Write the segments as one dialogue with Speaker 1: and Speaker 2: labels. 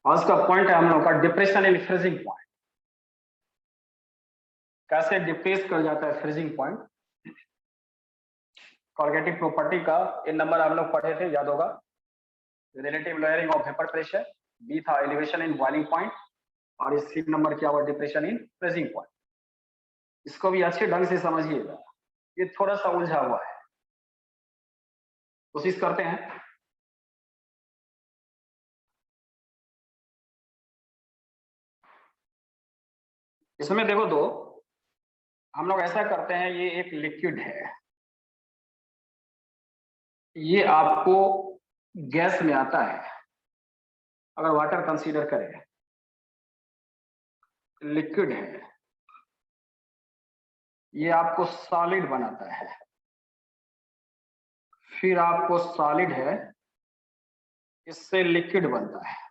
Speaker 1: आज का पॉइंट है हम लोग का डिप्रेशन इन फ्रीजिंग पॉइंट। कैसे डिप्रेस कर जाता है फ्रीजिंग पॉइंट। कॉर्गेटिव प्रॉपर्टी का इन नंबर हम लोग पढ़े थे, याद होगा। Relative lowering of vapour pressure, B था एलिवेशन इन बॉइलिंग पॉइंट, और इस सी नंबर क्या हुआ डिप्रेशन इन फ्रीजिंग पॉइंट। इसको भी अच्छे ढंग से समझिएगा, ये थोड़ा सा उलझा हुआ है, कोशिश करते हैं। इसमें देखो दो, हम लोग ऐसा करते हैं, ये एक लिक्विड है, ये आपको गैस में आता है। अगर वाटर कंसीडर करें, लिक्विड है, ये आपको सॉलिड बनाता है, फिर आपको सॉलिड है, इससे लिक्विड बनता है।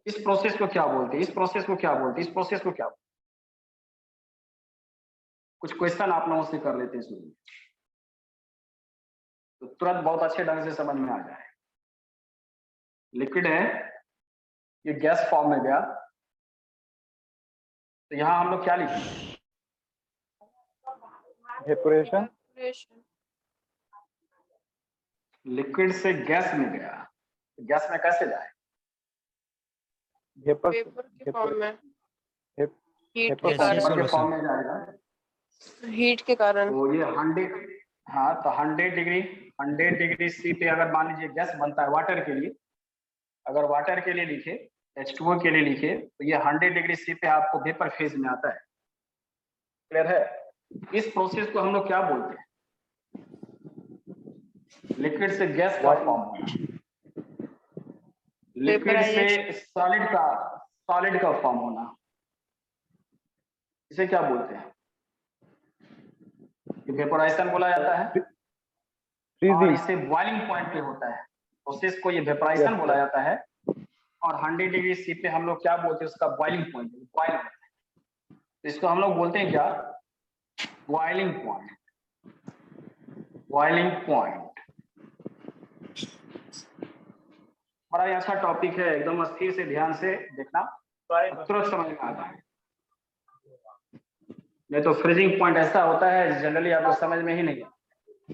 Speaker 1: इस प्रोसेस को क्या बोलते हैं, इस प्रोसेस को क्या बोलते हैं, इस प्रोसेस को क्या बोलते हैं? कुछ क्वेश्चन आप लोगों से कर लेते हैं इसमें, तो तुरंत बहुत अच्छे ढंग से समझ में आ जाए। लिक्विड है, ये गैस फॉर्म में गया, तो यहां हम लोग क्या लिखेंगे?
Speaker 2: वेपोरेशन।
Speaker 1: लिक्विड से गैस में गया, तो गैस में कैसे जाए?
Speaker 2: वेपर
Speaker 3: के फॉर्म में,
Speaker 2: वेप-
Speaker 3: हीट
Speaker 2: वेपर
Speaker 3: के
Speaker 2: फॉर्म
Speaker 1: वेपर
Speaker 3: कारण,
Speaker 1: के फॉर्म में जाएगा।
Speaker 3: हीट के कारण।
Speaker 1: तो ये 100, हाँ, तो 100 डिग्री सी पे अगर मान लीजिए गैस बनता है वाटर के लिए, अगर वाटर के लिए लिखे, H2O के लिए लिखे, तो ये 100 डिग्री सी पे आपको वेपर फेज में आता है। क्लियर है? इस प्रोसेस को हम लोग क्या बोलते हैं? लिक्विड से गैस का फॉर्म होना, लिक्विड से सॉलिड का फॉर्म होना, इसे क्या बोलते हैं? वेपोराइजेशन बोला जाता है, और इसे बॉइलिंग पॉइंट पे होता है, प्रोसेस को ये वेपोराइजेशन बोला जाता है। और 100 डिग्री सी पे हम लोग क्या बोलते हैं? उसका बॉइलिंग पॉइंट, बॉइल होता है, तो इसको हम लोग बोलते हैं क्या? Boiling point. बॉइलिंग पॉइंट बड़ा ही अच्छा टॉपिक है, एकदम स्थिर से ध्यान से देखना, तुरंत समझ में आता है। नहीं तो फ्रीजिंग पॉइंट ऐसा होता है जनरली आपको समझ में ही नहीं आता।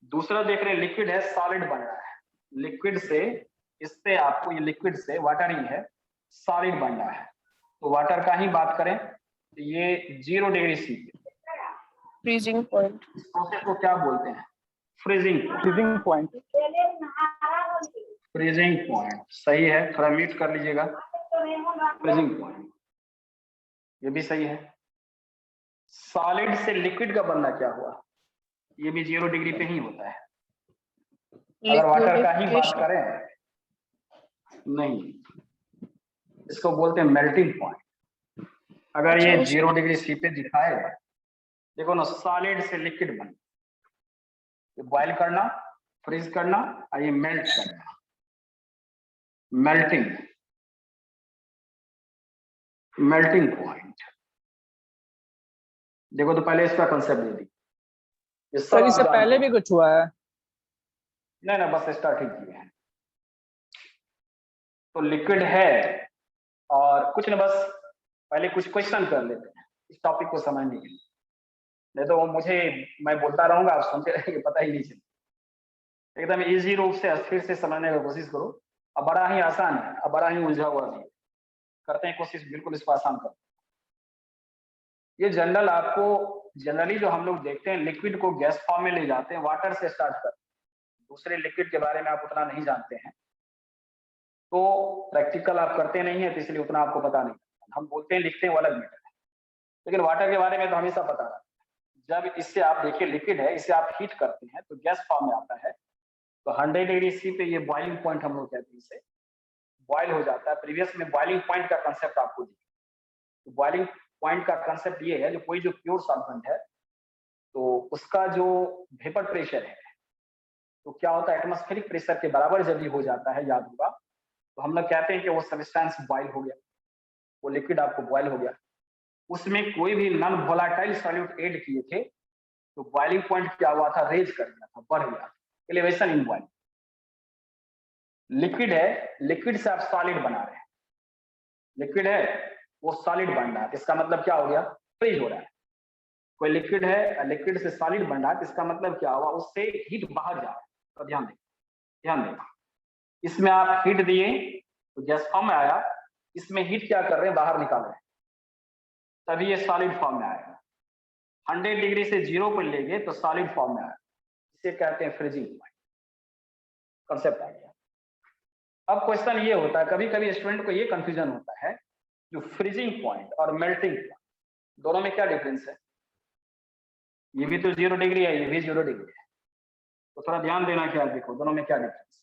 Speaker 1: दूसरा देख रहे हैं, लिक्विड है, सॉलिड बन रहा है, लिक्विड से, इससे आपको, ये लिक्विड से वाटर ही है, सॉलिड बन रहा है। तो वाटर का ही बात करें तो ये 0 डिग्री सी,
Speaker 3: फ्रीजिंग पॉइंट।
Speaker 1: इस प्रोसेस को क्या बोलते हैं? Freezing
Speaker 2: point.
Speaker 1: फ्रीजिंग पॉइंट सही है, थोड़ा म्यूट कर लीजिएगा। फ्रीजिंग पॉइंट ये भी सही है। सॉलिड से लिक्विड का बनना क्या हुआ? ये भी 0 डिग्री पे ही होता है। अगर वाटर का ही बात करें, नहीं, इसको बोलते हैं मेल्टिंग पॉइंट। अगर ये 0 डिग्री सी पे दिखाए, देखो ना, सॉलिड से लिक्विड बन, ये बॉइल करना, फ्रीज करना, और ये मेल्ट करना, मेल्टिंग, मेल्टिंग पॉइंट। देखो तो पहले इसका कंसेप्ट दे दी,
Speaker 2: सर इससे पहले भी कुछ हुआ है?
Speaker 1: नहीं ना, बस स्टार्ट ही किए हैं। तो लिक्विड है, और कुछ ना, बस पहले कुछ क्वेश्चन कर लेते हैं इस टॉपिक को समझने के लिए, नहीं तो मुझे, मैं बोलता रहूंगा, आप सुनते रहेंगे, पता ही नहीं चलेगा। एकदम इजी रूप से अस्थिर से समझने की कोशिश करो। अब बड़ा ही आसान है, अब बड़ा ही उलझा हुआ नहीं, करते हैं कोशिश, बिल्कुल इसको आसान करते हैं। ये जनरल आपको, जनरली जो हम लोग देखते हैं, लिक्विड को गैस फॉर्म में ले जाते हैं, वाटर से स्टार्ट करते हैं, दूसरे लिक्विड के बारे में आप उतना नहीं जानते हैं, तो प्रैक्टिकल आप करते नहीं है, तो इसलिए उतना आपको पता नहीं। हम बोलते हैं लिखते हैं वो अलग मैटर है, लेकिन वाटर के बारे में तो हमेशा पता रहता है। जब इससे आप देखिए लिक्विड है, इसे आप हीट करते हैं तो गैस फॉर्म में आता है, तो 100 डिग्री सी पे ये बॉइलिंग पॉइंट हम लोग कहते हैं, इसे बॉइल हो जाता है। प्रीवियस में बॉइलिंग पॉइंट का कंसेप्ट आपको दिया, तो बॉइलिंग पॉइंट का कंसेप्ट ये है, जो कोई जो प्योर सॉल्वेंट है, तो उसका जो वेपर प्रेशर है, तो क्या होता है, एटमॉस्फेरिक प्रेशर के बराबर जब भी हो जाता है, याद होगा, तो हम लोग कहते हैं कि वो सब्सटेंस बॉइल हो गया, वो लिक्विड आपको बॉइल हो गया। उसमें कोई भी नॉन वोलाटाइल सॉल्यूट ऐड किए थे, तो बॉइलिंग पॉइंट क्या हुआ था, रेज कर दिया था, बढ़ गया, एलिवेशन इन बॉइलिंग। लिक्विड है, लिक्विड से आप सॉलिड बना रहे हैं, लिक्विड है वो सॉलिड बन रहा है, इसका मतलब क्या हो गया, फ्रीज हो रहा है। कोई लिक्विड है, लिक्विड से सॉलिड बन रहा है, इसका मतलब क्या हुआ, उससे हीट बाहर जा रहा है। तो ध्यान दें, ध्यान दें, इसमें आप हीट दिए तो गैस फॉर्म में आया, इसमें हीट क्या कर रहे हैं, बाहर निकाल रहे हैं, तभी ये सॉलिड फॉर्म में आएगा। 100 डिग्री से 0 पर ले गए तो सॉलिड फॉर्म में आया, इसे कहते हैं फ्रीजिंग पॉइंट। कंसेप्ट आ गया। अब क्वेश्चन ये होता है, कभी कभी स्टूडेंट को ये कंफ्यूजन होता है, जो फ्रीजिंग पॉइंट और मेल्टिंग पॉइंट दोनों में क्या डिफरेंस है। ये भी तो 0 डिग्री है, ये भी 0 डिग्री है, तो थोड़ा ध्यान देना, क्या देखो दोनों में क्या डिफरेंस।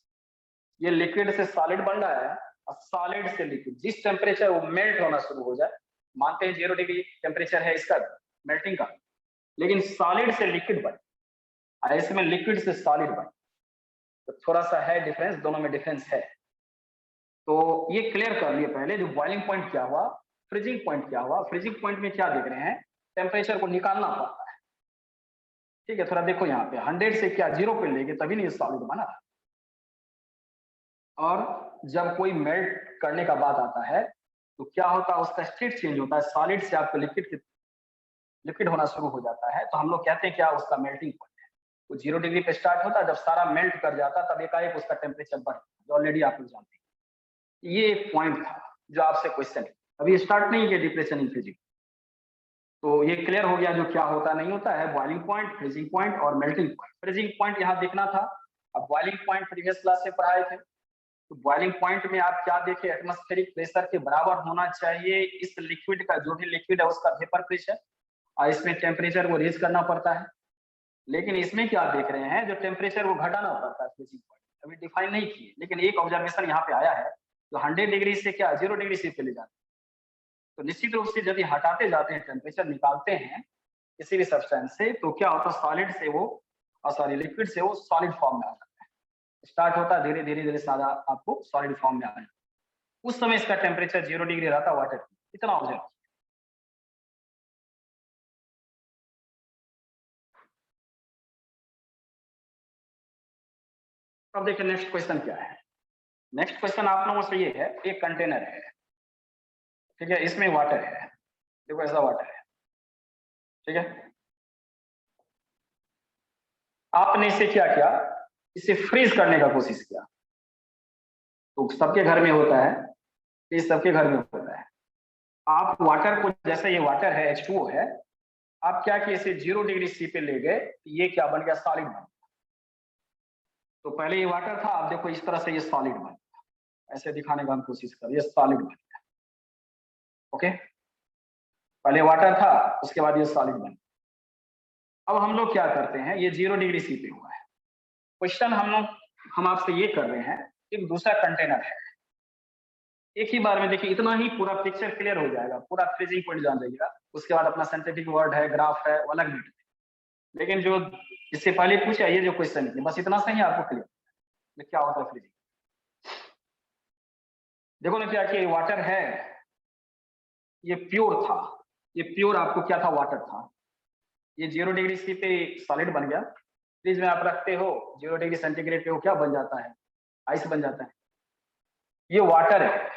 Speaker 1: ये लिक्विड से सॉलिड बन रहा है और सॉलिड से लिक्विड, जिस टेम्परेचर वो मेल्ट होना शुरू हो जाए, मानते हैं 0 डिग्री टेम्परेचर है इसका मेल्टिंग का, लेकिन सॉलिड से लिक्विड बने और इसमें लिक्विड से सॉलिड बने, तो थोड़ा सा है डिफरेंस, दोनों में डिफरेंस है। तो ये क्लियर कर लिए पहले, जो बॉइलिंग पॉइंट क्या हुआ, फ्रीजिंग पॉइंट क्या हुआ। फ्रीजिंग पॉइंट में क्या देख रहे हैं, टेम्परेचर को निकालना पड़ता है, ठीक है। थोड़ा देखो यहाँ पे 100 से क्या 0 पे लेंगे तभी नहीं सॉलिड बना। और जब कोई मेल्ट करने का बात आता है तो क्या होता है, उसका स्टेट चेंज होता है, सॉलिड से आपको लिक्विड होना शुरू हो जाता है, तो हम लोग कहते हैं क्या, उसका मेल्टिंग पॉइंट है। वो 0 डिग्री पे स्टार्ट होता है, जब सारा मेल्ट कर जाता तब एकाएक उसका टेम्परेचर बढ़, जो ऑलरेडी आप लोग जानते हैं। ये एक पॉइंट था जो आपसे क्वेश्चन है, अभी स्टार्ट नहीं किया डिप्रेशन इन फिजिक्स, तो ये क्लियर हो गया जो क्या होता नहीं होता है, बॉइलिंग पॉइंट, फ्रीजिंग पॉइंट और मेल्टिंग पॉइंट। फ्रीजिंग पॉइंट यहाँ देखना था, अब बॉइलिंग पॉइंट प्रीवियस क्लास से पढ़ाए थे। तो बॉइलिंग पॉइंट में आप क्या देखें, एटमॉस्फेरिक प्रेशर के बराबर होना चाहिए इस लिक्विड का, जो भी लिक्विड है उसका वेपर प्रेशर, और इसमें टेम्परेचर को रेज करना पड़ता है। लेकिन इसमें क्या देख रहे हैं, जो टेम्परेचर वो घटाना पड़ता है फ्रीजिंग पॉइंट, अभी डिफाइन नहीं किए, लेकिन एक ऑब्जर्वेशन यहाँ पे आया है, तो 100 डिग्री से क्या 0 डिग्री से चले जाते हैं, तो निश्चित रूप से यदि हटाते जाते हैं, टेम्परेचर निकालते हैं किसी भी सब्सटेंस से, तो क्या होता है, सॉलिड से वो सॉरी लिक्विड से वो सॉलिड फॉर्म में आ जाता है। स्टार्ट होता है धीरे धीरे धीरे सारा आपको सॉलिड फॉर्म में आ जाए, उस समय इसका टेम्परेचर 0 डिग्री रहता है वाटर, इतना ऑब्जर्व। अब देखिए नेक्स्ट क्वेश्चन क्या है। नेक्स्ट क्वेश्चन आप लोगों से ये है, एक कंटेनर है, ठीक है, इसमें वाटर है, देखो ऐसा वाटर है, ठीक है। आपने इसे क्या किया, इसे फ्रीज करने का कोशिश किया, तो सबके घर में होता है, ये सबके घर में होता है। आप वाटर को, जैसे ये वाटर है H2O है, आप क्या किए, इसे 0 डिग्री सी पे ले गए, ये क्या बन गया, सॉलिड बन गया। तो पहले ये वाटर था, आप देखो इस तरह से ये सॉलिड बन गया, ऐसे दिखाने का हम कोशिश करें, ये सॉलिड बन गया, ओके। पहले वाटर था, उसके बाद ये सॉलिड बन गया। अब हम लोग क्या करते हैं, ये 0 डिग्री सी पे हुआ है। क्वेश्चन हम आपसे ये कर रहे हैं, एक दूसरा कंटेनर है, एक ही बार में देखिए, इतना ही पूरा पिक्चर क्लियर हो जाएगा, पूरा फ्रीजिंग पॉइंट जान जाइएगा। उसके बाद अपना साइंटिफिक वर्ड है, ग्राफ है, वो अलग मीटर, लेकिन जो इससे पहले पूछा ये जो क्वेश्चन है, बस इतना सही आपको क्लियर क्या होता है फ्रीजिंग। देखो ना क्या कि वाटर है, ये प्योर था, ये प्योर आपको क्या था, वाटर था। ये 0 डिग्री सी पे सॉलिड बन गया, फ्रिज में आप रखते हो 0 डिग्री सेंटीग्रेड पे, वो क्या बन जाता है, आइस बन जाता है। ये वाटर है,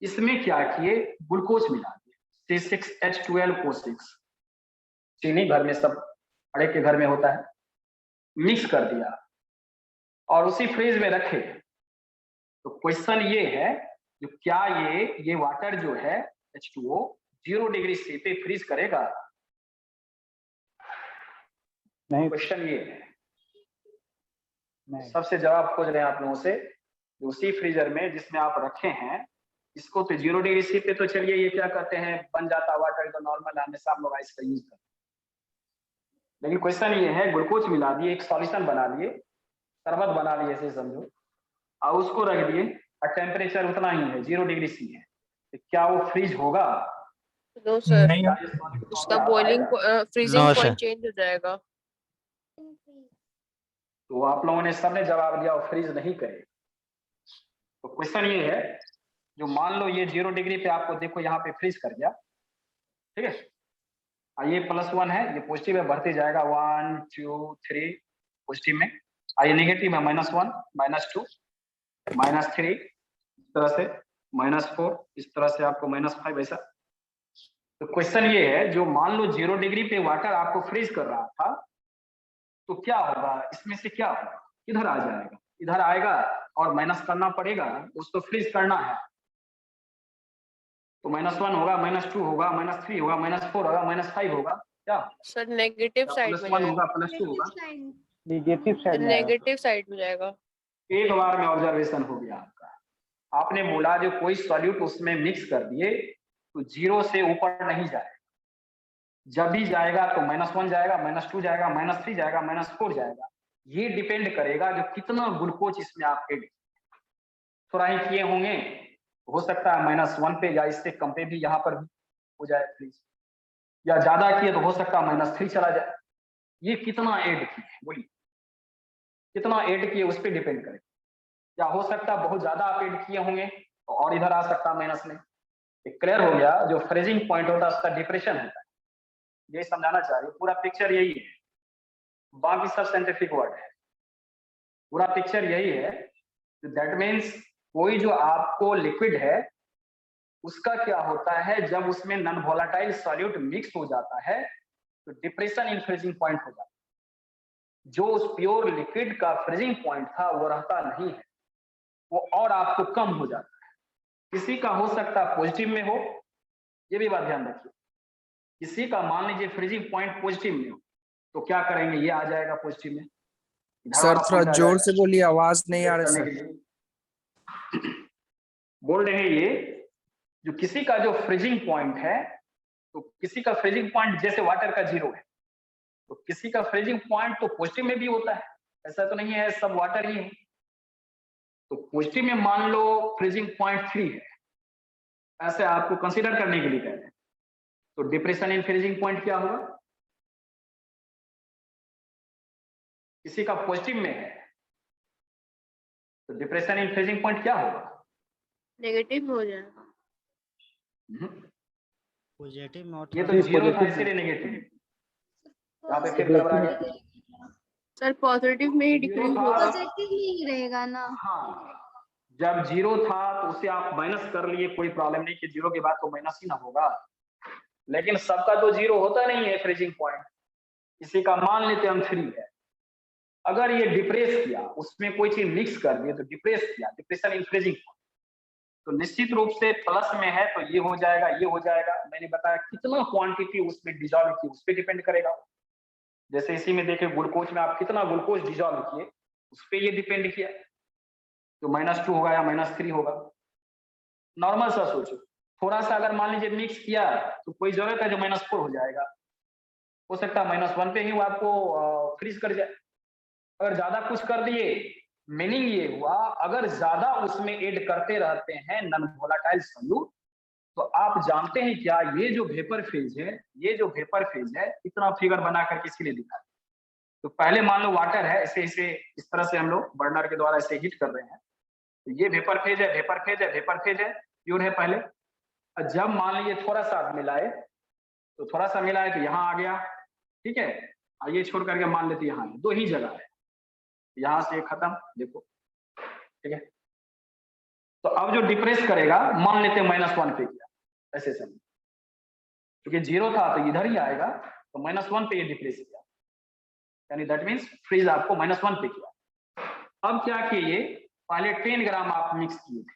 Speaker 1: इसमें क्या किए, ग्लूकोज मिला दिए, C6H12O6, चीनी घर में सब हर एक के घर में होता है, मिक्स कर दिया और उसी फ्रिज में रखे। तो क्वेश्चन ये है, जो क्या ये वाटर जो है H2O 0 डिग्री सी पे फ्रीज करेगा,
Speaker 2: नहीं,
Speaker 1: क्वेश्चन ये है।
Speaker 2: नहीं।
Speaker 1: सबसे जवाब खोज रहे हैं आप लोगों से, उसी फ्रीजर में जिसमें आप रखे हैं, इसको तो 0 डिग्री सी पे तो चलिए ये क्या कहते हैं, बन जाता वाटर, तो नॉर्मल हमेशा हम लोग आइस का यूज करते हैं। लेकिन क्वेश्चन ये है, ग्लूकोज मिला दिए, एक सॉल्यूशन बना लिए, शरबत बना लिए ऐसे समझो, और उसको रख दिए, और टेम्परेचर उतना ही है 0 डिग्री सी है, तो क्या वो फ्रीज होगा,
Speaker 3: नो सर,
Speaker 2: नहीं,
Speaker 1: क्या ये solid
Speaker 3: उसका
Speaker 1: form में
Speaker 3: बॉइलिंग
Speaker 1: आएगा?
Speaker 3: Freezing
Speaker 4: No,
Speaker 3: point
Speaker 4: sir.
Speaker 3: Change हो जाएगा।
Speaker 1: तो आप लोगों ने सबने जवाब दिया और फ्रीज नहीं करे। तो क्वेश्चन ये है, जो मान लो ये 0 डिग्री पे आपको देखो यहाँ पे फ्रीज कर गया, ठीक है, और ये +1 है, ये पॉजिटिव है, बढ़ते जाएगा 1 2 3 पॉजिटिव में, और ये नेगेटिव है -1 -2, -3 इस तरह से, -4 इस तरह से, आपको -5 ऐसा। तो क्वेश्चन ये है, जो मान लो 0 डिग्री पे वाटर आपको फ्रीज कर रहा था, तो क्या होगा, इसमें से क्या होगा, किधर आ जाएगा, इधर आएगा और माइनस करना पड़ेगा, उसको फ्रीज करना है। तो -1 होगा, -2 होगा, -3 होगा, -4 होगा, -5 होगा, क्या
Speaker 3: सर नेगेटिव साइड में
Speaker 1: +1
Speaker 3: जाएगा,
Speaker 1: होगा, +2 होगा।
Speaker 2: निगेटिव साइड में आएगा।
Speaker 3: नेगेटिव साइड में जाएगा।
Speaker 1: एक बार में ऑब्जर्वेशन हो गया आपका। आपने बोला जो कोई सॉल्यूट उसमें मिक्स कर दिए तो 0 से ऊपर नहीं जाएगा, जब भी जाएगा तो -1 जाएगा, -2 जाएगा, -3 जाएगा, -4 जाएगा। ये डिपेंड करेगा जो कितना ग्लूकोज इसमें आप ऐड, थोड़ा ही किए होंगे, हो सकता है -1 पे या इससे कम पे भी यहाँ पर भी हो जाए फ्रीज, या ज्यादा किए तो हो सकता है -3 चला जाए। ये कितना ऐड किए, बोलिए कितना ऐड किए उस पर डिपेंड करेगा। या हो सकता है बहुत ज्यादा आप ऐड किए होंगे तो और इधर आ सकता है माइनस में। क्लियर हो गया, जो फ्रीजिंग पॉइंट होता है उसका डिप्रेशन होता है, ये समझाना चाहिए। पूरा पिक्चर यही है, बाकी सब साइंटिफिक वर्ड है, पूरा पिक्चर यही है। दैट मीन्स कोई जो आपको लिक्विड है उसका क्या होता है, जब उसमें नॉन वोलेटाइल सॉल्यूट मिक्स हो जाता है तो डिप्रेशन इन फ्रीजिंग पॉइंट हो जाता है। जो उस प्योर लिक्विड का फ्रीजिंग पॉइंट था वो रहता नहीं है, वो और आपको कम हो जाता है। किसी का हो सकता है पॉजिटिव में हो, ये भी बात ध्यान रखिए। किसी का मान लीजिए फ्रीजिंग पॉइंट पॉजिटिव में हो तो क्या करेंगे, ये आ जाएगा पॉजिटिव में।
Speaker 4: सर थोड़ा जोर से बोलिए, आवाज नहीं आ रही सर।
Speaker 1: बोल रहे हैं ये, जो किसी का जो फ्रीजिंग पॉइंट है, तो किसी का फ्रीजिंग पॉइंट जैसे वाटर का 0 है, तो किसी का फ्रीजिंग पॉइंट तो पॉजिटिव में भी होता है, ऐसा तो नहीं है सब वाटर ही है। तो पॉजिटिव में मान लो फ्रीजिंग पॉइंट 3 है, ऐसे आपको कंसीडर करने के लिए कह रहे हैं। तो डिप्रेशन इन फ्रीजिंग पॉइंट क्या होगा, किसी का पॉजिटिव में है तो डिप्रेशन इन फ्रीजिंग पॉइंट क्या होगा,
Speaker 3: नेगेटिव हो जाएगा।
Speaker 5: पॉजिटिव में
Speaker 1: ये तो 0 था इसलिए नेगेटिव, यहाँ पे फिर गड़बड़ा गया।
Speaker 3: सर पॉजिटिव में ही डिक्रीज होगा,
Speaker 6: पॉजिटिव ही रहेगा ना।
Speaker 1: हाँ, जब 0 था तो उसे आप माइनस कर लिए, कोई प्रॉब्लम नहीं कि 0 के बाद तो माइनस ही ना होगा। लेकिन सबका तो 0 होता नहीं है फ्रीजिंग पॉइंट, किसी का मान लेते हम 3 है। अगर ये डिप्रेस किया, उसमें कोई चीज मिक्स कर दिए तो डिप्रेस किया, डिप्रेशन इन फ्रीजिंग पॉइंट, तो निश्चित रूप से प्लस में है तो ये हो जाएगा, ये हो जाएगा। मैंने बताया कितना क्वांटिटी उसमें डिजॉल्व की उस पर डिपेंड करेगा। जैसे इसी में देखिए ग्लूकोज में आप कितना ग्लूकोज डिजॉल्व किए उस पर ये डिपेंड किया, तो -2 होगा या -3 होगा। नॉर्मल सा सोचो, थोड़ा सा अगर मान लीजिए मिक्स किया तो कोई जरूरत है जो -4 हो जाएगा, हो सकता है -1 पे ही वो आपको फ्रीज कर जाए। अगर ज्यादा कुछ कर दिए, मीनिंग ये हुआ अगर ज्यादा उसमें ऐड करते रहते हैं नॉन वोलेटाइल सॉल्यूट, तो आप जानते हैं क्या, ये जो वेपर फेज है, ये जो वेपर फेज है, इतना फिगर बना करके इसके लिए दिखा। तो पहले मान लो वाटर है, इसे इसे इस तरह से हम लोग बर्नर के द्वारा इसे हीट कर रहे हैं, तो ये वेपर फेज है, वेपर फेज है, वेपर फेज है, प्योर है पहले। और जब मान लीजिए थोड़ा सा मिलाए, तो थोड़ा सा मिलाए तो यहाँ आ गया, ठीक है। और ये छोड़ करके मान लेते यहाँ 2 ही जगह है, यहाँ से खत्म, देखो ठीक है। तो अब जो डिप्रेस करेगा, मान लेते हैं -1 पे किया, ऐसे समझ, क्योंकि 0 था तो इधर ही आएगा, तो -1 पे ये डिप्रेस किया, यानी दैट मीन्स फ्रीज आपको -1 पे किया। अब क्या किए, पहले 10 ग्राम आप मिक्स किए थे,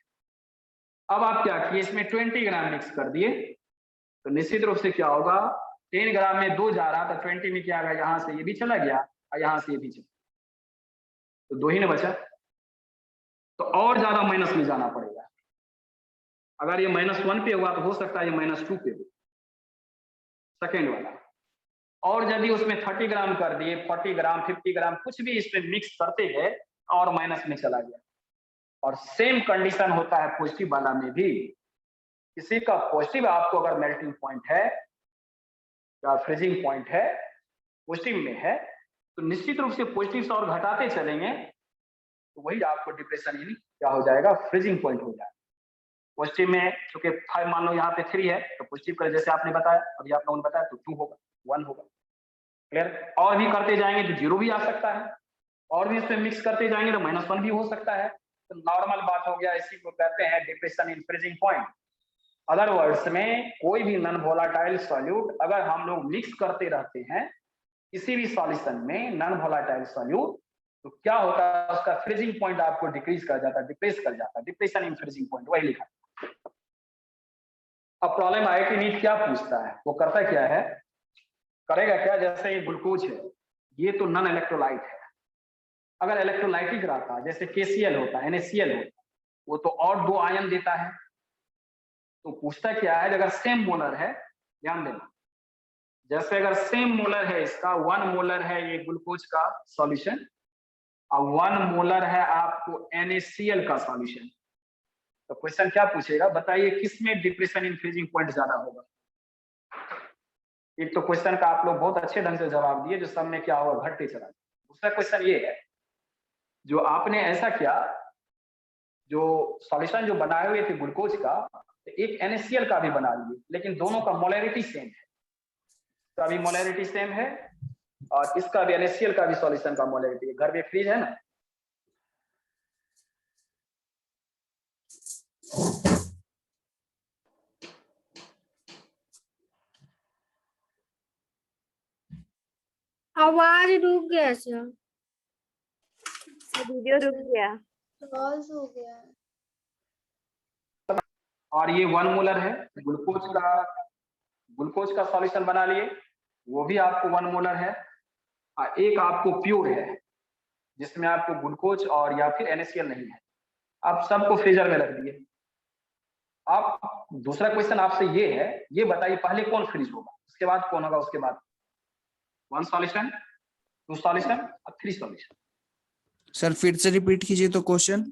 Speaker 1: अब आप क्या किए, इसमें 20 ग्राम मिक्स कर दिए, तो निश्चित रूप से क्या होगा, 10 ग्राम में 2 जा रहा था, 20 में क्या आ गया, यहाँ से ये भी चला गया और यहाँ से ये भी चला, तो 2 ही ना बचा। तो और ज्यादा माइनस में जाना पड़ेगा। अगर ये -1 पे हुआ तो हो सकता है ये -2 पे हो, सेकेंड वाला। और यदि उसमें 30 ग्राम कर दिए, 40 ग्राम, 50 ग्राम, कुछ भी इसमें मिक्स करते गए और माइनस में चला गया। और सेम कंडीशन होता है पॉजिटिव वाला में भी। किसी का पॉजिटिव आपको अगर मेल्टिंग पॉइंट है या फ्रीजिंग पॉइंट है, पॉजिटिव में है, तो निश्चित रूप से पॉजिटिव से और घटाते चलेंगे तो वही आपको डिप्रेशन यानी क्या हो जाएगा, फ्रीजिंग पॉइंट हो जाएगा। पॉजिटिव में क्योंकि 5 मान लो यहाँ पे 3 है, तो पॉजिटिव का जैसे आपने बताया, अभी आप लोगों ने बताया, तो 2 होगा, 1 होगा। क्लियर। और भी करते जाएंगे तो 0 भी आ सकता है, और भी इसमें मिक्स करते जाएंगे तो -1 भी हो सकता है। तो नॉर्मल बात हो गया, इसी को कहते हैं depression in freezing point. Other words में कोई भी नॉन वोलाटाइल सॉल्यूट अगर हम लोग मिक्स करते रहते हैं किसी भी सॉल्यूशन में नॉन वोलाटाइल सॉल्यूट, तो क्या होता है, उसका फ्रीजिंग पॉइंट आपको डिक्रीज कर जाता है, डिप्रेस कर जाता है, डिप्रेशन इन फ्रीजिंग पॉइंट, वही लिखा। अब प्रॉब्लम आईआईटी नीट क्या पूछता है, वो करता क्या है, करेगा क्या, जैसे ये ग्लूकोज है, ये तो नॉन इलेक्ट्रोलाइट है। अगर इलेक्ट्रोलाइटिक रहता जैसे KCl होता है, NaCl होता, वो तो और 2 आयन देता है। तो पूछता क्या है, अगर सेम मोलर है, ध्यान देना, जैसे अगर सेम मोलर है, इसका 1 मोलर है ये ग्लूकोज का सॉल्यूशन और 1 मोलर है आपको NaCl का सॉल्यूशन, तो क्वेश्चन क्या पूछेगा, बताइए किसमें डिप्रेशन इन फ्रीजिंग पॉइंट ज्यादा होगा। एक तो क्वेश्चन का आप लोग बहुत अच्छे ढंग से जवाब दिए, जो सब में क्या होगा, घटते चला। दूसरा क्वेश्चन ये है, जो आपने ऐसा किया, जो सॉल्यूशन जो बनाए हुए थे ग्लूकोज का, एक NaCl का भी बना लिए, लेकिन दोनों का मोलैरिटी सेम है, तो अभी मोलैरिटी सेम है, और इसका भी NaCl का भी सॉल्यूशन का मोलैरिटी है, घर में फ्रीज है ना।
Speaker 6: आवाज रुक गया सर,
Speaker 5: वीडियो रुक गया।
Speaker 6: लॉस हो गया।
Speaker 1: और ये 1 मोलर है ग्लूकोज का सॉल्यूशन बना लिए, वो भी आपको 1 मोलर है, और एक आपको प्योर है जिसमें आपको ग्लूकोज और या फिर NaCl नहीं है। आप सबको फ्रीजर में रख दिए। आप दूसरा क्वेश्चन आपसे ये है, ये बताइए पहले कौन फ्रीज होगा, उसके बाद कौन होगा, उसके बाद 1 सॉल्यूशन, 2 सॉल्यूशन और 3 सॉल्यूशन।
Speaker 4: सर फिर से रिपीट कीजिए तो क्वेश्चन।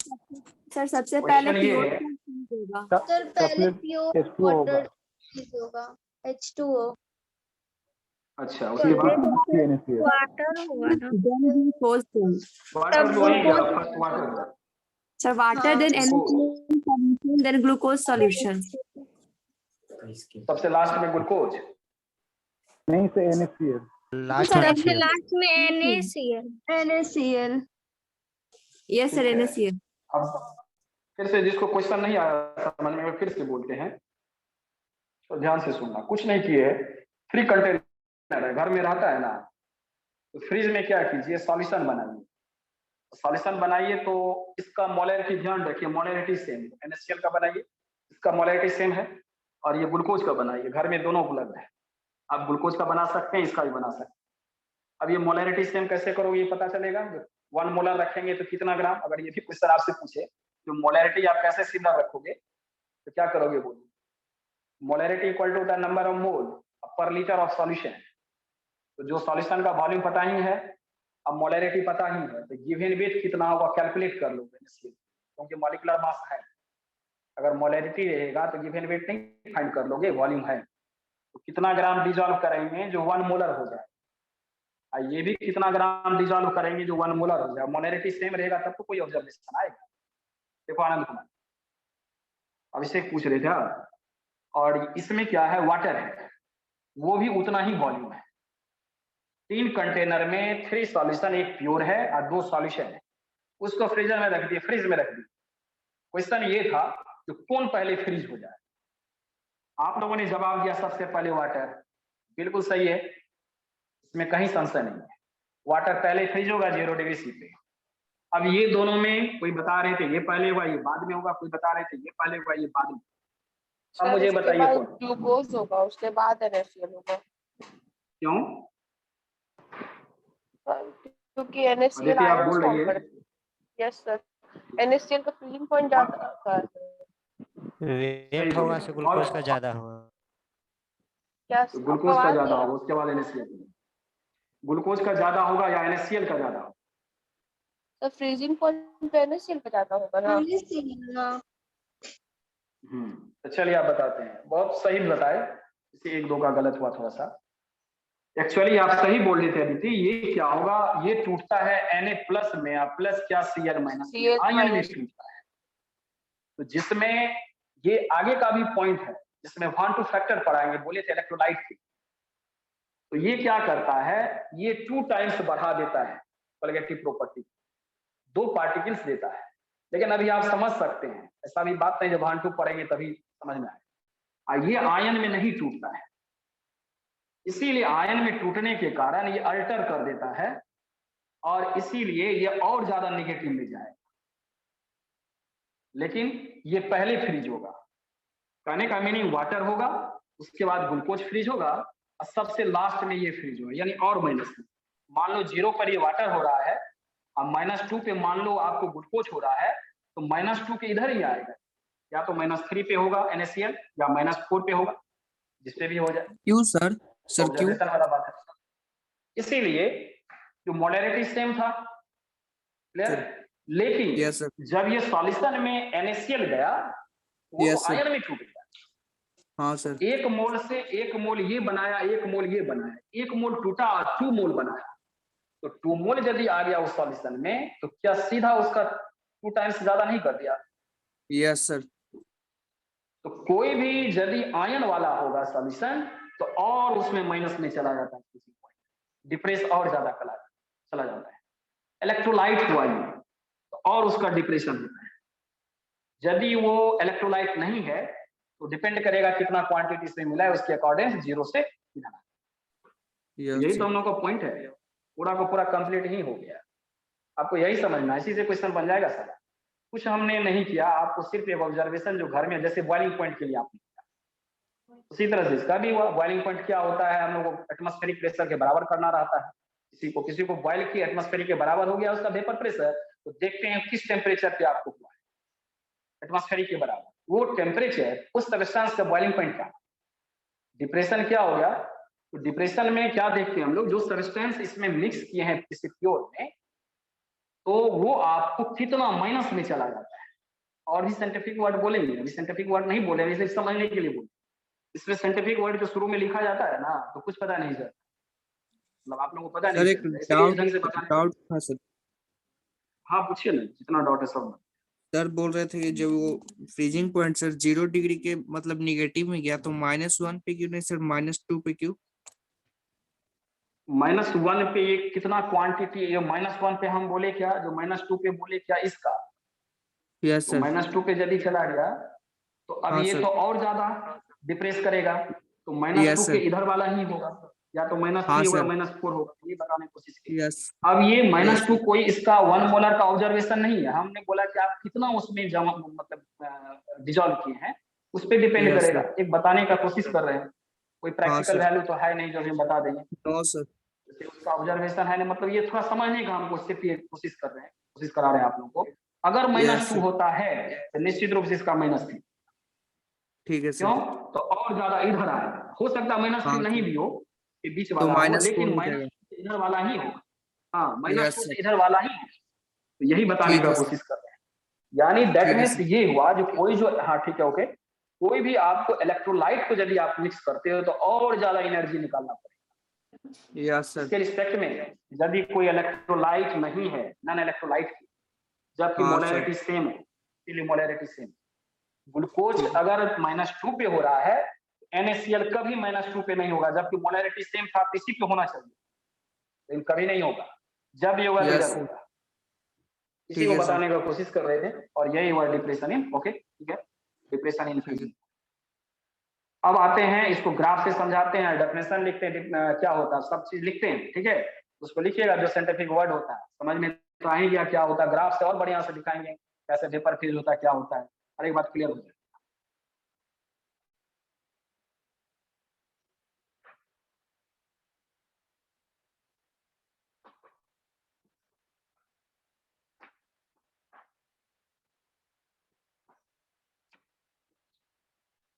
Speaker 5: सर सबसे पहले
Speaker 1: क्वेश्चन ये
Speaker 5: प्योर
Speaker 1: है,
Speaker 5: होगा।
Speaker 6: सर पहले प्योर
Speaker 2: H2O होगा।
Speaker 6: वाटर होगा, H2O।
Speaker 1: अच्छा उसके बाद
Speaker 2: NaCl।
Speaker 6: वाटर होगा ना,
Speaker 1: वाटर जो वही गया, first water.
Speaker 5: Sir water then NaCl then glucose solution.
Speaker 1: सबसे लास्ट में ग्लूकोज,
Speaker 2: नहीं से NaCl।
Speaker 6: सबसे लास्ट में NaCl।
Speaker 5: Yes sir NaCl।
Speaker 1: अब फिर से जिसको क्वेश्चन नहीं आया समझ में, फिर से बोलते हैं, तो ध्यान से सुनना। कुछ नहीं किए, फ्री कंटेनर है, घर में रहता है ना, तो फ्रिज में क्या कीजिए, सॉल्यूशन बनाइए। सॉल्यूशन बनाइए तो इसका मोलैरिटी ध्यान रखिए, मोलैरिटी सेम है, NaCl का बनाइए, इसका मोलैरिटी सेम है, और ये ग्लूकोज का बनाइए, घर में दोनों उपलब्ध है, आप ग्लूकोज का बना सकते हैं, इसका भी बना सकते हैं। अब ये मोलैरिटी सेम कैसे करोगे, ये पता चलेगा, 1 मोलर रखेंगे तो कितना ग्राम, अगर ये भी क्वेश्चन आपसे पूछे जो मोलैरिटी आप कैसे सीधा रखोगे, तो क्या करोगे, बोलिए। Molarity equal to the number of mole पर लीटर ऑफ सॉल्यूशन, तो जो सॉल्यूशन का वॉल्यूम पता ही है, अब मोलैरिटी पता ही है, तो गिवन वेट कितना होगा कैलकुलेट कर लो, क्योंकि मॉलिक्यूलर मास है। अगर मोलैरिटी रहेगा तो गिवन वेट नहीं फाइंड कर लोगे, वॉल्यूम है, तो कितना ग्राम डिजॉल्व करेंगे जो 1 मोलर हो जाए, और ये भी कितना ग्राम डिजॉल्व करेंगे जो 1 मोलर हो जाए। मोलैरिटी सेम रहेगा तब तो कोई ऑब्जर्वेशन आएगा। देखो आनंद कुमार, अभिषेक पूछ रहे थे आप, और इसमें क्या है, वाटर है, वो भी उतना ही वॉल्यूम है। 3 कंटेनर में 3 सॉल्यूशन, एक प्योर है और 2 सॉल्यूशन है, उसको फ्रीजर में रख दिए, फ्रिज में रख दिए। क्वेश्चन ये था कि कौन पहले फ्रीज हो जाए। आप लोगों ने जवाब दिया सबसे पहले वाटर, बिल्कुल सही है, इसमें कहीं संशय नहीं है, वाटर पहले फ्रीज होगा 0 डिग्री सी पे। अब ये दोनों में कोई बता रहे थे ये पहले हुआ ये बाद में होगा, कोई बता रहे थे ये पहले हुआ ये बाद में। अब मुझे बताइए कौन,
Speaker 3: ग्लूकोज होगा, उसके बाद NaCl होगा,
Speaker 1: क्यों,
Speaker 3: क्योंकि NaCl
Speaker 1: अदिति आप बोल रही है।
Speaker 3: यस सर, NaCl का फ्रीजिंग पॉइंट ज्यादा होता है।
Speaker 7: वेट होगा से ग्लूकोज का ज्यादा होगा।
Speaker 3: क्या
Speaker 1: तो ग्लूकोज का ज्यादा होगा, उसके बाद NaCl, ग्लूकोज का ज्यादा होगा या NaCl का ज्यादा होगा।
Speaker 3: तो फ्रीजिंग पॉइंट पे NaCl पे ज्यादा होगा ना।
Speaker 1: तो चलिए आप बताते हैं, बहुत सही बताए, इसी 1-2 का गलत हुआ थोड़ा सा। एक्चुअली आप सही बोल रहे थे अदिति, ये क्या होगा, ये टूटता है Na+ में, और प्लस क्या Cl- आयन में टूटता है, तो जिसमें ये आगे का भी पॉइंट है, जिसमें 1-2 फैक्टर पढ़ाएंगे, बोले थे इलेक्ट्रोलाइट की, तो ये क्या करता है, ये 2 टाइम्स बढ़ा देता है कोलिगेटिव प्रॉपर्टी, 2 पार्टिकल्स देता है, लेकिन अभी आप समझ सकते हैं, ऐसा भी बात नहीं, जब 1 2 पढ़ेंगे तभी समझ में आएगा। ये आयन में नहीं टूटता है, इसीलिए आयन में टूटने के कारण ये अल्टर कर देता है और इसीलिए ये और ज्यादा नेगेटिव में जाएगा। लेकिन ये पहले फ्रीज होगा, कहने का मीनिंग वाटर होगा, उसके बाद ग्लूकोज फ्रीज होगा और सबसे लास्ट में ये फ्रीज होगा, यानी और माइनस में। मान लो 0 पर ये वाटर हो रहा है और -2 पे मान लो आपको ग्लूकोज हो रहा है, तो -2 के इधर ही आएगा, या तो -3 पे होगा NaCl या -4 पे होगा, जिसपे भी हो जाए।
Speaker 4: क्यों सर? सर क्यों?
Speaker 1: ऑब्जर्वेशन वाला बात है, इसीलिए जो मोलैरिटी सेम था, क्लियर। लेकिन
Speaker 4: यस सर।
Speaker 1: जब ये सॉल्यूशन में NaCl गया, वो
Speaker 4: Yes,
Speaker 1: तो
Speaker 4: sir.
Speaker 1: आयन में टूट गया।
Speaker 4: हाँ सर।
Speaker 1: 1 मोल से 1 मोल ये बनाया, 1 मोल ये बनाया, 1 मोल टूटा और 2 मोल बनाया। तो 2 मोल यदि आ गया उस सॉल्यूशन में, तो क्या सीधा उसका 2 टाइम्स ज्यादा नहीं कर दिया?
Speaker 4: Yes sir.
Speaker 1: तो कोई भी यदि आयन वाला होगा सॉल्यूशन, तो और उसमें माइनस में चला जाता है, किसी पॉइंट डिप्रेस और ज्यादा चला जाता है। इलेक्ट्रोलाइट हुआ ये, तो और उसका डिप्रेशन होता है। यदि वो इलेक्ट्रोलाइट नहीं है, तो डिपेंड करेगा कितना क्वांटिटी से मिला है, उसके अकॉर्डिंग 0 से कितना। यही तो हम लोग का पॉइंट है, पूरा का पूरा कंप्लीट ही हो गया। आपको यही समझना, इसी से क्वेश्चन बन जाएगा सारा। कुछ हमने नहीं किया, आपको सिर्फ एक ऑब्जर्वेशन जो घर में, जैसे बॉइलिंग पॉइंट के लिए आपने किया, उसी तरह से इसका भी हुआ। बॉइलिंग पॉइंट क्या होता है, हम लोग को एटमॉस्फेरिक प्रेशर के बराबर करना रहता है। किसी को बॉइल की एटमॉस्फेरिक के बराबर हो गया उसका वेपर प्रेशर, तो देखते हैं किस टेम्परेचर पे आपको हुआ है, एटमॉस्फेरिक के बराबर। वो टेम्परेचर उस सब्सटेंस का बॉइलिंग पॉइंट का। डिप्रेशन क्या हो गया, तो डिप्रेशन में क्या देखते हैं हम लोग, जो सब्सटेंस इसमें मिक्स किए हैं किसी प्योर में, तो वो आपको कितना माइनस में चला जाता है। और भी साइंटिफिक वर्ड बोलेंगे, अभी साइंटिफिक वर्ड नहीं बोले, इसे समझने के लिए बोले। इसमें साइंटिफिक वर्ड जो शुरू में लिखा जाता है ना, तो कुछ पता नहीं सर, मतलब आप लोगों को पता
Speaker 4: सर
Speaker 1: नहीं
Speaker 4: एक
Speaker 1: चलता, इसलिए इस ढंग से बताने।
Speaker 4: डाउट था सर।
Speaker 1: हाँ पूछिए ना, जितना डाउट है सब।
Speaker 4: सर बोल रहे थे कि जब वो फ्रीजिंग पॉइंट सर 0 डिग्री के मतलब निगेटिव में गया, तो -1 पे क्यों नहीं सर, -2 पे क्यों?
Speaker 1: -1 पे ये कितना क्वांटिटी, ये -1 पे हम बोले क्या, जो -2 पे बोले क्या इसका,
Speaker 4: यस
Speaker 1: तो
Speaker 4: सर।
Speaker 1: -2 पे यदि चला गया, तो अब
Speaker 4: हाँ
Speaker 1: ये
Speaker 4: सर।
Speaker 1: तो और ज्यादा डिप्रेस करेगा, तो
Speaker 4: यस
Speaker 1: -2 के
Speaker 4: सर।
Speaker 1: इधर वाला ही होगा, या तो
Speaker 4: हाँ
Speaker 1: -3 होगा,
Speaker 4: सर।
Speaker 1: -4 होगा, ये बताने की कोशिश की।
Speaker 4: यस।
Speaker 1: अब ये
Speaker 4: यस
Speaker 1: -2 कोई इसका 1 मोलर का ऑब्जर्वेशन नहीं है, हमने बोला कि आप कितना उसमें जमा मतलब डिजोल्व किए हैं, उस पर डिपेंड
Speaker 4: यस
Speaker 1: करेगा।
Speaker 4: सर।
Speaker 1: एक बताने का कोशिश कर रहे हैं, कोई
Speaker 4: हाँ
Speaker 1: प्रैक्टिकल
Speaker 4: सर।
Speaker 1: वैल्यू तो है नहीं जो हम बता देंगे।
Speaker 4: No sir.
Speaker 1: जैसे उसका ऑब्जर्वेशन है ना, मतलब ये थोड़ा समझने का हमको सिर्फ ये कोशिश कर रहे हैं, कोशिश करा रहे हैं आप लोगों को। अगर
Speaker 4: यस
Speaker 1: -2
Speaker 4: सर।
Speaker 1: होता है तो निश्चित रूप से इसका -3,
Speaker 4: ठीक है
Speaker 1: क्यों,
Speaker 4: सर।
Speaker 1: तो और ज्यादा इधर आएगा। हो सकता है -2
Speaker 4: हाँ
Speaker 1: नहीं
Speaker 4: सर।
Speaker 1: भी हो, ये बीच
Speaker 4: तो
Speaker 1: वाला हो,
Speaker 4: -4
Speaker 1: लेकिन
Speaker 4: हो
Speaker 1: -2
Speaker 4: जाएगा।
Speaker 1: से इधर वाला ही होगा। हाँ,
Speaker 4: यस
Speaker 1: -2
Speaker 4: सर।
Speaker 1: से इधर वाला ही होगा। तो यही बताने
Speaker 4: ठीक
Speaker 1: का
Speaker 4: है सर।
Speaker 1: कोशिश कर रहे हैं, यानी दैट
Speaker 4: ठीक है
Speaker 1: मीन्स
Speaker 4: सर।
Speaker 1: ये हुआ, जो कोई जो, हाँ ठीक है ओके, कोई भी आपको इलेक्ट्रोलाइट को यदि आप मिक्स करते हो, तो और ज्यादा एनर्जी निकालना पड़ेगा।
Speaker 4: Yes sir.
Speaker 1: इसके रिस्पेक्ट में यदि कोई इलेक्ट्रोलाइट नहीं है, नॉन इलेक्ट्रोलाइट की, जबकि
Speaker 4: हाँ सर।
Speaker 1: मोलैरिटी सेम है, इसलिए मोलैरिटी सेम। ग्लूकोज
Speaker 4: ठीक।
Speaker 1: अगर -2 पे हो रहा है, NaCl कभी -2 पे नहीं होगा, जबकि मोलैरिटी सेम था, इसी पे होना चाहिए, लेकिन कभी नहीं होगा। जब ये होगा तो
Speaker 4: यस
Speaker 1: इधर
Speaker 4: सर।
Speaker 1: होगा। इसी
Speaker 4: ठीक
Speaker 1: को
Speaker 4: है सर।
Speaker 1: बताने का कोशिश कर रहे थे, और यही हुआ डिप्रेशन इन, ओके ठीक है, डिप्रेशन इन
Speaker 4: ठीक है।
Speaker 1: फ्रीजिंग। अब आते हैं, इसको ग्राफ से समझाते हैं, डेफिनेशन लिखते हैं, क्या होता है, सब चीज लिखते हैं, ठीक है। उसको लिखिएगा, जो साइंटिफिक वर्ड होता है समझ में तो आ ही गया क्या होता है। ग्राफ से और बढ़िया से दिखाएंगे कैसे वेपर फ्रीज होता है, क्या होता है, हर एक बात क्लियर हो जाए।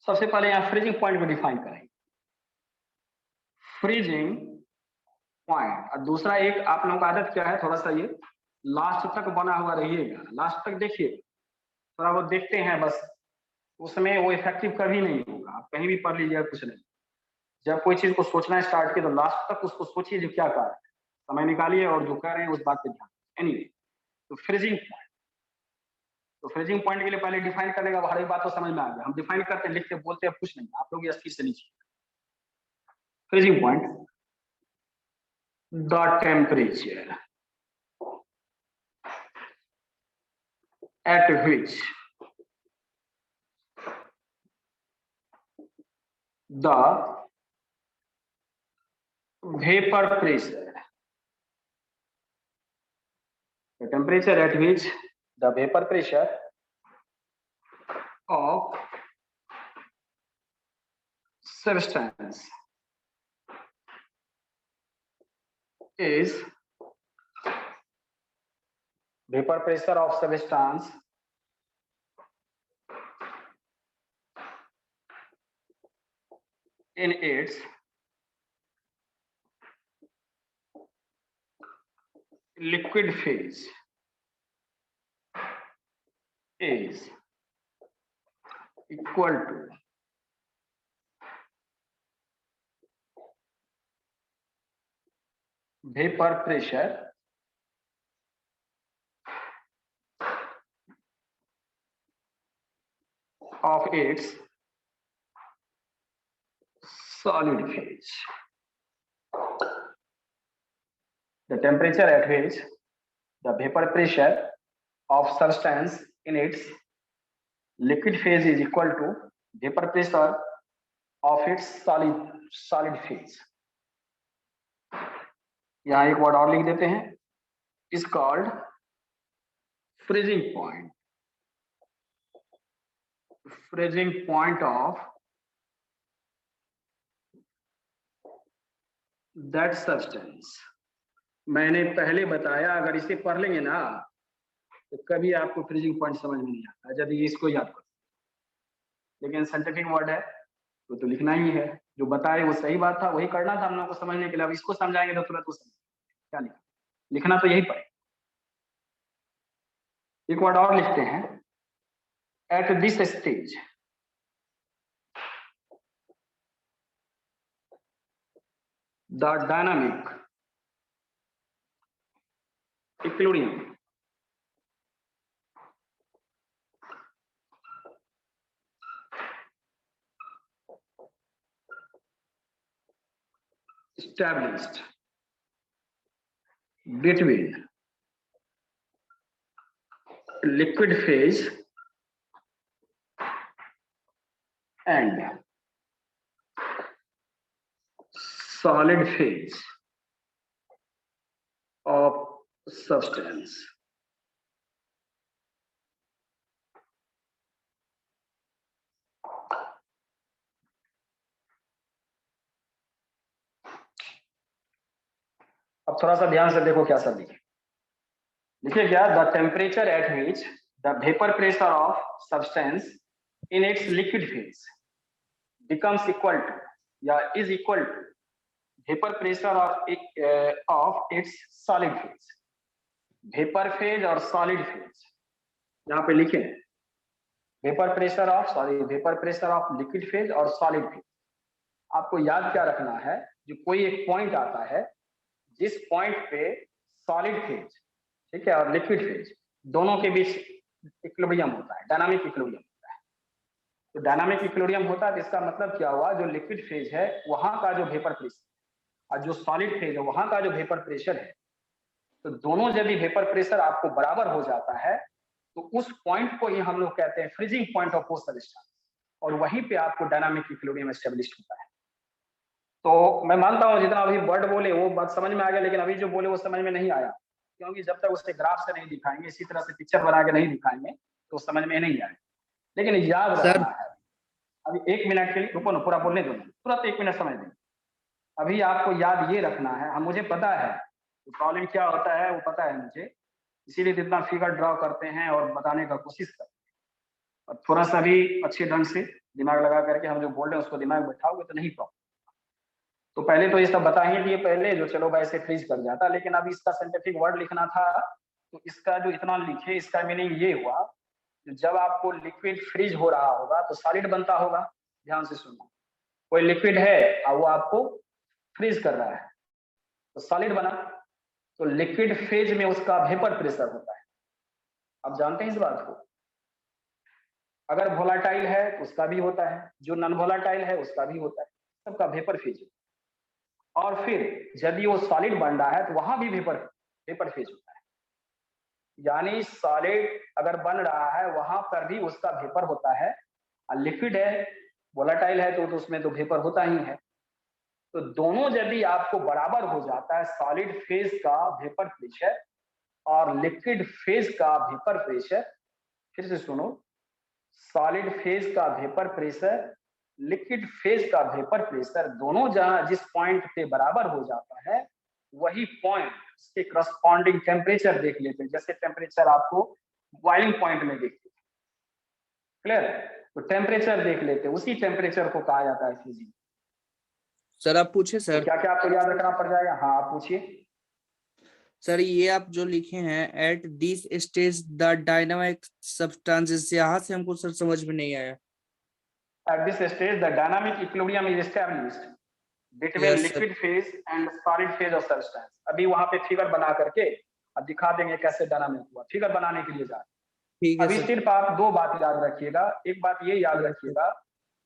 Speaker 1: सबसे पहले यहाँ फ्रीजिंग पॉइंट को डिफाइन करेंगे, फ्रीजिंग पॉइंट। और दूसरा एक आप लोगों का आदत क्या है, थोड़ा सा ये लास्ट तक बना हुआ रहिएगा, लास्ट तक देखिए, थोड़ा बहुत देखते हैं बस, उसमें वो इफेक्टिव कभी नहीं होगा। आप कहीं भी पढ़ लीजिएगा, कुछ नहीं। जब कोई चीज को सोचना स्टार्ट किया, तो लास्ट तक उसको सोचिए जो क्या कर रहे हैं, समय निकालिए और जो कर रहे हैं उस बात पे ध्यान। एनीवे, तो फ्रीजिंग पॉइंट, तो फ्रीजिंग पॉइंट के लिए पहले डिफाइन करने का हर एक बात तो समझ में आ गया। हम डिफाइन करते हैं, लिखते बोलते हैं, कुछ नहीं, आप लोग ये स्थिर से लीजिए। Freezing point, the temperature at which the vapor pressure, the temperature at which the vapor pressure of substance is vapor pressure of substance in its liquid phase is equal to vapor pressure of its solid phase. The temperature at which the vapor pressure of substance in its liquid phase is equal to vapor pressure of its solid phase. यहां एक word और लिख देते हैं, is called freezing point. Freezing point of that substance. मैंने पहले बताया, अगर इसे पढ़ लेंगे ना तो कभी आपको फ्रीजिंग पॉइंट समझ में नहीं आता यदि इसको याद कर, लेकिन साइंटिफिक वर्ड है तो लिखना ही है। जो बताए वो सही बात था, वही करना था हम लोगों को समझने के लिए। अब इसको समझाएंगे तो तुरंत वो समझ क्या लिखा, लिखना तो यही पड़ेगा। एक वर्ड और लिखते हैं, at this stage the dynamic equilibrium established between liquid phase and solid phase of substance. अब थोड़ा सा ध्यान से देखो क्या सब लिखे। लिखिए क्या, the temperature at which the vapour pressure of substance in its liquid phase becomes equal to या is equal to vapour pressure of its solid phase. Vapour phase और सॉलिड फेज यहाँ पे लिखे, vapour pressure of liquid phase और solid phase. आपको याद क्या रखना है, जो कोई एक पॉइंट आता है जिस पॉइंट पे सॉलिड फेज, ठीक है, और लिक्विड फेज दोनों के बीच इक्विलिब्रियम होता है, डायनामिक इक्विलिब्रियम होता है। तो डायनामिक इक्विलिब्रियम होता है तो इसका मतलब क्या हुआ, जो लिक्विड फेज है वहां का जो वेपर प्रेशर और जो सॉलिड फेज है वहां का जो वेपर प्रेशर है, तो दोनों यदि वेपर प्रेशर आपको बराबर हो जाता है तो उस पॉइंट को ही हम लोग कहते हैं फ्रीजिंग पॉइंट ऑफ सब्सटेंस, और वहीं पे आपको डायनामिक इक्विलिब्रियम एस्टेब्लिश होता है। तो मैं मानता हूं जितना अभी वर्ड बोले वो बात समझ में आ गया, लेकिन अभी जो बोले वो समझ में नहीं आया, क्योंकि जब तक उसे ग्राफ से नहीं दिखाएंगे, इसी तरह से पिक्चर बना के नहीं दिखाएंगे तो समझ में नहीं आएगा। लेकिन याद रखना है, अभी 1 मिनट के लिए रुको ना, पूरा बोलने दो, तुरंत 1 मिनट समझ लेंगे। अभी आपको याद ये रखना है, हम मुझे पता है प्रॉब्लम क्या होता है, वो पता है मुझे, इसीलिए इतना फिगर ड्रॉ करते हैं और बताने का कोशिश करते हैं। और थोड़ा सा भी अच्छे ढंग से दिमाग लगा करके हम जो बोल रहे हैं उसको दिमाग में बैठाओगे तो नहीं प्रॉब्लम। तो पहले तो ये सब बता ही दिए पहले, जो चलो वैसे फ्रीज कर जाता, लेकिन अभी इसका साइंटिफिक वर्ड लिखना था, तो इसका जो इतना लिखे इसका मीनिंग ये हुआ, जब आपको लिक्विड फ्रीज हो रहा होगा तो सॉलिड बनता होगा। ध्यान से सुनना, कोई लिक्विड है और वो आपको फ्रीज कर रहा है तो सॉलिड बना, तो लिक्विड फेज में उसका वेपर प्रेशर होता है। आप जानते हैं इस बात को। अगर वोलाटाइल है तो उसका भी होता है, जो नॉन वोलाटाइल है उसका भी होता है, सबका वेपर फेज। और फिर यदि वो सॉलिड बन रहा है तो वहां भी वेपर फेज होता है। यानी सॉलिड अगर बन रहा है वहां पर भी उसका वेपर होता है, और लिक्विड है, वोलेटाइल है, तो उसमें तो वेपर होता ही है। तो दोनों यदि आपको बराबर हो जाता है, सॉलिड फेज का वेपर प्रेशर और लिक्विड फेज का वेपर प्रेशर, फिर से सुनो, सॉलिड फेज का वेपर प्रेशर, लिक्विड फेज का वेपर प्रेशर दोनों जहां जिस पॉइंट पे बराबर हो जाता है, वही पॉइंट उसके करस्पॉन्डिंग टेम्परेचर देख लेते हैं। जैसे टेम्परेचर आपको बॉइलिंग पॉइंट में देखते हैं, क्लियर? तो टेम्परेचर देख लेते हैं, उसी टेम्परेचर को कहा जाता है फ्रीजिंग।
Speaker 4: सर आप पूछे
Speaker 1: तो
Speaker 4: सर।
Speaker 1: क्या क्या आपको याद रखना पड़ जाएगा? हाँ आप पूछिए
Speaker 4: सर ये आप जो लिखे हैं at this stage the dynamic substances, यहाँ से हमको सर समझ में नहीं आया।
Speaker 1: at this stage the dynamic equilibrium is established between
Speaker 4: Yes, sir.
Speaker 1: liquid phase and solid phase of substance। अभी वहां पे फिगर बना करके अब दिखा देंगे कैसे डायनामिक हुआ, फिगर बनाने के लिए जा रहे
Speaker 4: ठीक
Speaker 1: हैं।
Speaker 4: है
Speaker 1: अभी
Speaker 4: सर।
Speaker 1: सिर्फ आप दो बात याद रखिएगा। एक बात ये याद रखिएगा,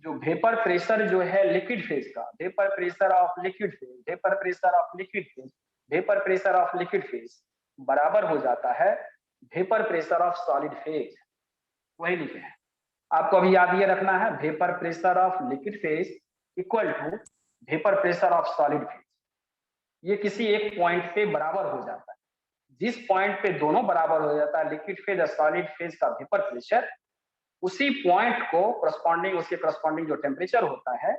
Speaker 1: जो वेपर प्रेशर जो है लिक्विड फेज का, vapour pressure of liquid phase, vapour pressure of liquid phase, vapour pressure of liquid phase बराबर हो जाता है vapour pressure of solid phase. वही लिखे हैं, आपको अभी याद ये रखना है, vapour pressure of liquid phase equal to vapour pressure of solid phase. ये किसी एक पॉइंट पे बराबर हो जाता है। जिस पॉइंट पे दोनों बराबर हो जाता है, लिक्विड फेज और सॉलिड फेज का वेपर प्रेशर, उसी पॉइंट को करस्पॉन्डिंग, उसके करस्पॉन्डिंग जो टेम्परेचर होता है,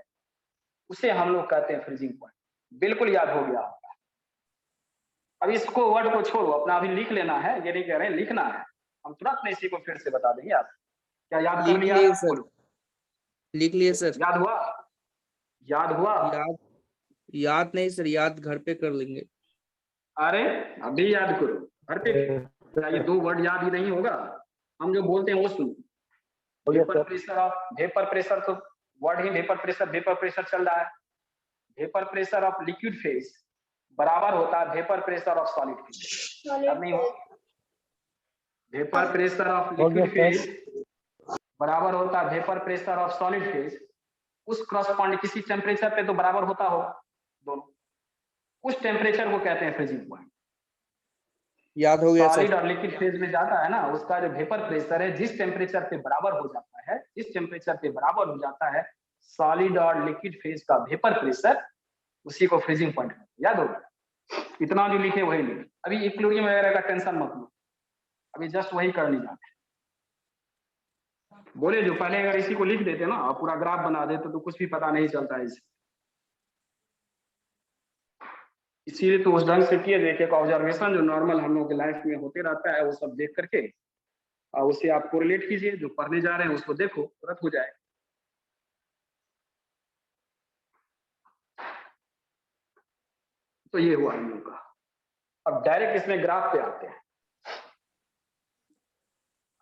Speaker 1: उसे हम लोग कहते हैं फ्रीजिंग पॉइंट। बिल्कुल याद हो गया आपका। अब इसको वर्ड को छोड़ो, अपना अभी लिख लेना है, ये नहीं कह रहे हैं लिखना है, हम तुरंत में इसी को फिर से बता देंगे आप। क्या याद कर
Speaker 4: लिख
Speaker 1: लिया?
Speaker 4: लिए सर, लिख लिए सर।
Speaker 1: याद हुआ? याद हुआ?
Speaker 4: याद नहीं सर, याद घर पे कर लेंगे।
Speaker 1: अरे अभी याद करो, घर पे क्या ये दो वर्ड याद ही नहीं होगा? हम जो बोलते हैं वो सुनो। Vapour pressure of, vapour pressure तो वर्ड ही वेपर प्रेशर चल रहा है। Vapour pressure of liquid phase बराबर होता है vapour pressure of solid phase. अब नहीं हो, vapour pressure of liquid phase बराबर होता है vapour pressure of solid phase. उस करस्पॉन्ड किसी टेम्परेचर पे तो बराबर होता हो दोनों, उस टेम्परेचर को कहते हैं फ्रीजिंग पॉइंट।
Speaker 4: याद हो गया सर।
Speaker 1: सॉलिड और लिक्विड फेज में जाता है ना, उसका जो वेपर प्रेशर है जिस टेम्परेचर पे बराबर हो जाता है, जिस टेम्परेचर पे बराबर हो जाता है सॉलिड और लिक्विड फेज का वेपर प्रेशर, उसी को फ्रीजिंग पॉइंट कहते हैं। याद होगा? इतना जो लिखे वही लिखे। अभी इक्विलिब्रियम वगैरह का टेंशन मत लो, अभी जस्ट वही करने जाते हैं। बोले जो पहले अगर इसी को लिख देते ना और पूरा ग्राफ बना देते तो कुछ भी पता नहीं चलता है। इसीलिए तो उस ढंग से किए देखिए, ऑब्जर्वेशन जो नॉर्मल हम लोग के लाइफ में होते रहता है वो सब देख करके और उसे आप कोरिलेट कीजिए, जो पढ़ने जा रहे हैं उसको देखो, तुरंत हो जाएगा। तो ये हुआ हम लोग का। अब डायरेक्ट इसमें ग्राफ पे आते हैं।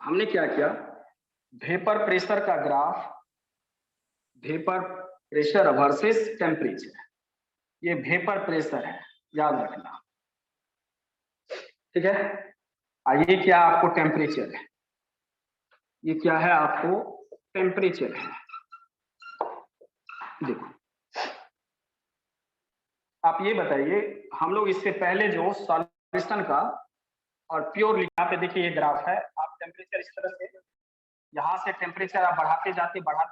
Speaker 1: हमने क्या किया, वेपर प्रेशर का graph, vapour pressure versus temperature. ये वेपर प्रेशर है, याद रखना, ठीक है। और ये क्या आपको टेम्परेचर है, ये क्या है आपको टेम्परेचर है। देखो आप ये बताइए, हम लोग इससे पहले जो सॉल्यूशन का और प्योर लिखा पे देखिए, ये ग्राफ है। आप टेम्परेचर इस तरह से, यहाँ से टेम्परेचर आप बढ़ाते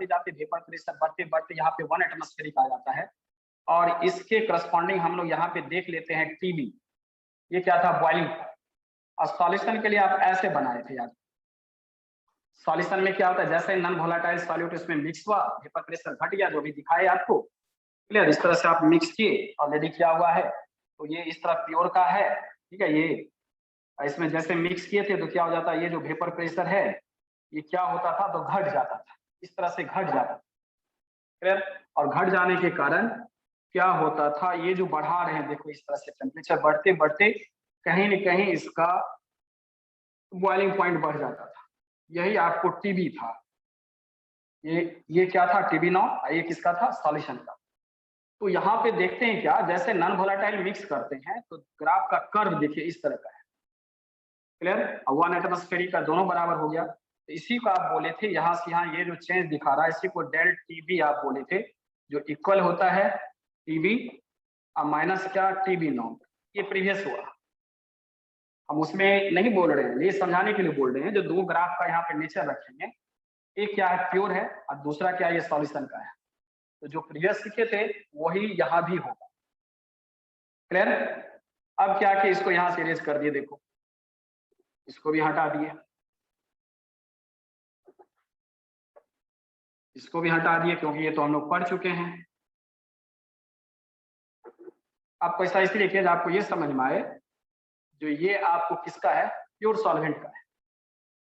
Speaker 1: जाते वेपर प्रेशर बढ़ते बढ़ते यहाँ पे 1 एटमॉस्फेरिक आ जाता है। और इसके करस्पॉन्डिंग हम लोग यहाँ पे देख लेते हैं टीबी, ये क्या था बॉइलिंग। और सॉल्यूशन के लिए आप ऐसे बनाए थे यार। सॉल्यूशन में क्या होता है, जैसे नॉन वोलेटाइल सॉल्यूट इसमें मिक्स हुआ, वेपर प्रेशर घट गया, जो भी दिखाए आपको, क्लियर। इस तरह से आप मिक्स किए, ऑलरेडी किया हुआ है, तो ये इस तरह प्योर का है, ठीक है। ये इसमें जैसे मिक्स किए थे तो क्या हो जाता है, ये जो वेपर प्रेशर है ये क्या होता था, तो घट जाता था, इस तरह से घट जाता था, क्लियर। और घट जाने के कारण क्या होता था, ये जो बढ़ा रहे हैं देखो, इस तरह से टेम्परेचर बढ़ते बढ़ते कहीं न कहीं इसका बॉइलिंग पॉइंट बढ़ जाता था। यही आपको टीबी था, ये क्या था टीबी नौ, ये किसका था, सॉल्यूशन का। तो यहाँ पे देखते हैं क्या, जैसे नॉन वोलेटाइल मिक्स करते हैं तो ग्राफ का कर्व देखिए इस तरह का है, क्लियर। 1 एटमॉस्फेरिक का दोनों बराबर हो गया, तो इसी को आप बोले थे, यहाँ से यहाँ ये जो चेंज दिखा रहा है इसी को डेल टीबी आप बोले थे, जो इक्वल होता है टीबी और माइनस क्या टीबी नॉट। ये प्रीवियस हुआ। हम उसमें नहीं बोल रहे हैं, ये समझाने के लिए बोल रहे हैं। जो दो ग्राफ का यहाँ पे नेचर रखेंगे, एक क्या है प्योर है और दूसरा क्या है ये सॉल्यूशन का है। तो जो प्रीवियस सीखे थे वही यहाँ भी होगा। क्लियर? अब क्या कि इसको यहाँ से इरेज कर दिए, देखो इसको भी हटा दिए, इसको भी हटा दिए, क्योंकि ये तो हम लोग पढ़ चुके हैं। आपको ऐसा इसलिए किया आपको ये समझ में आए, जो ये आपको किसका है, प्योर सॉल्वेंट का है,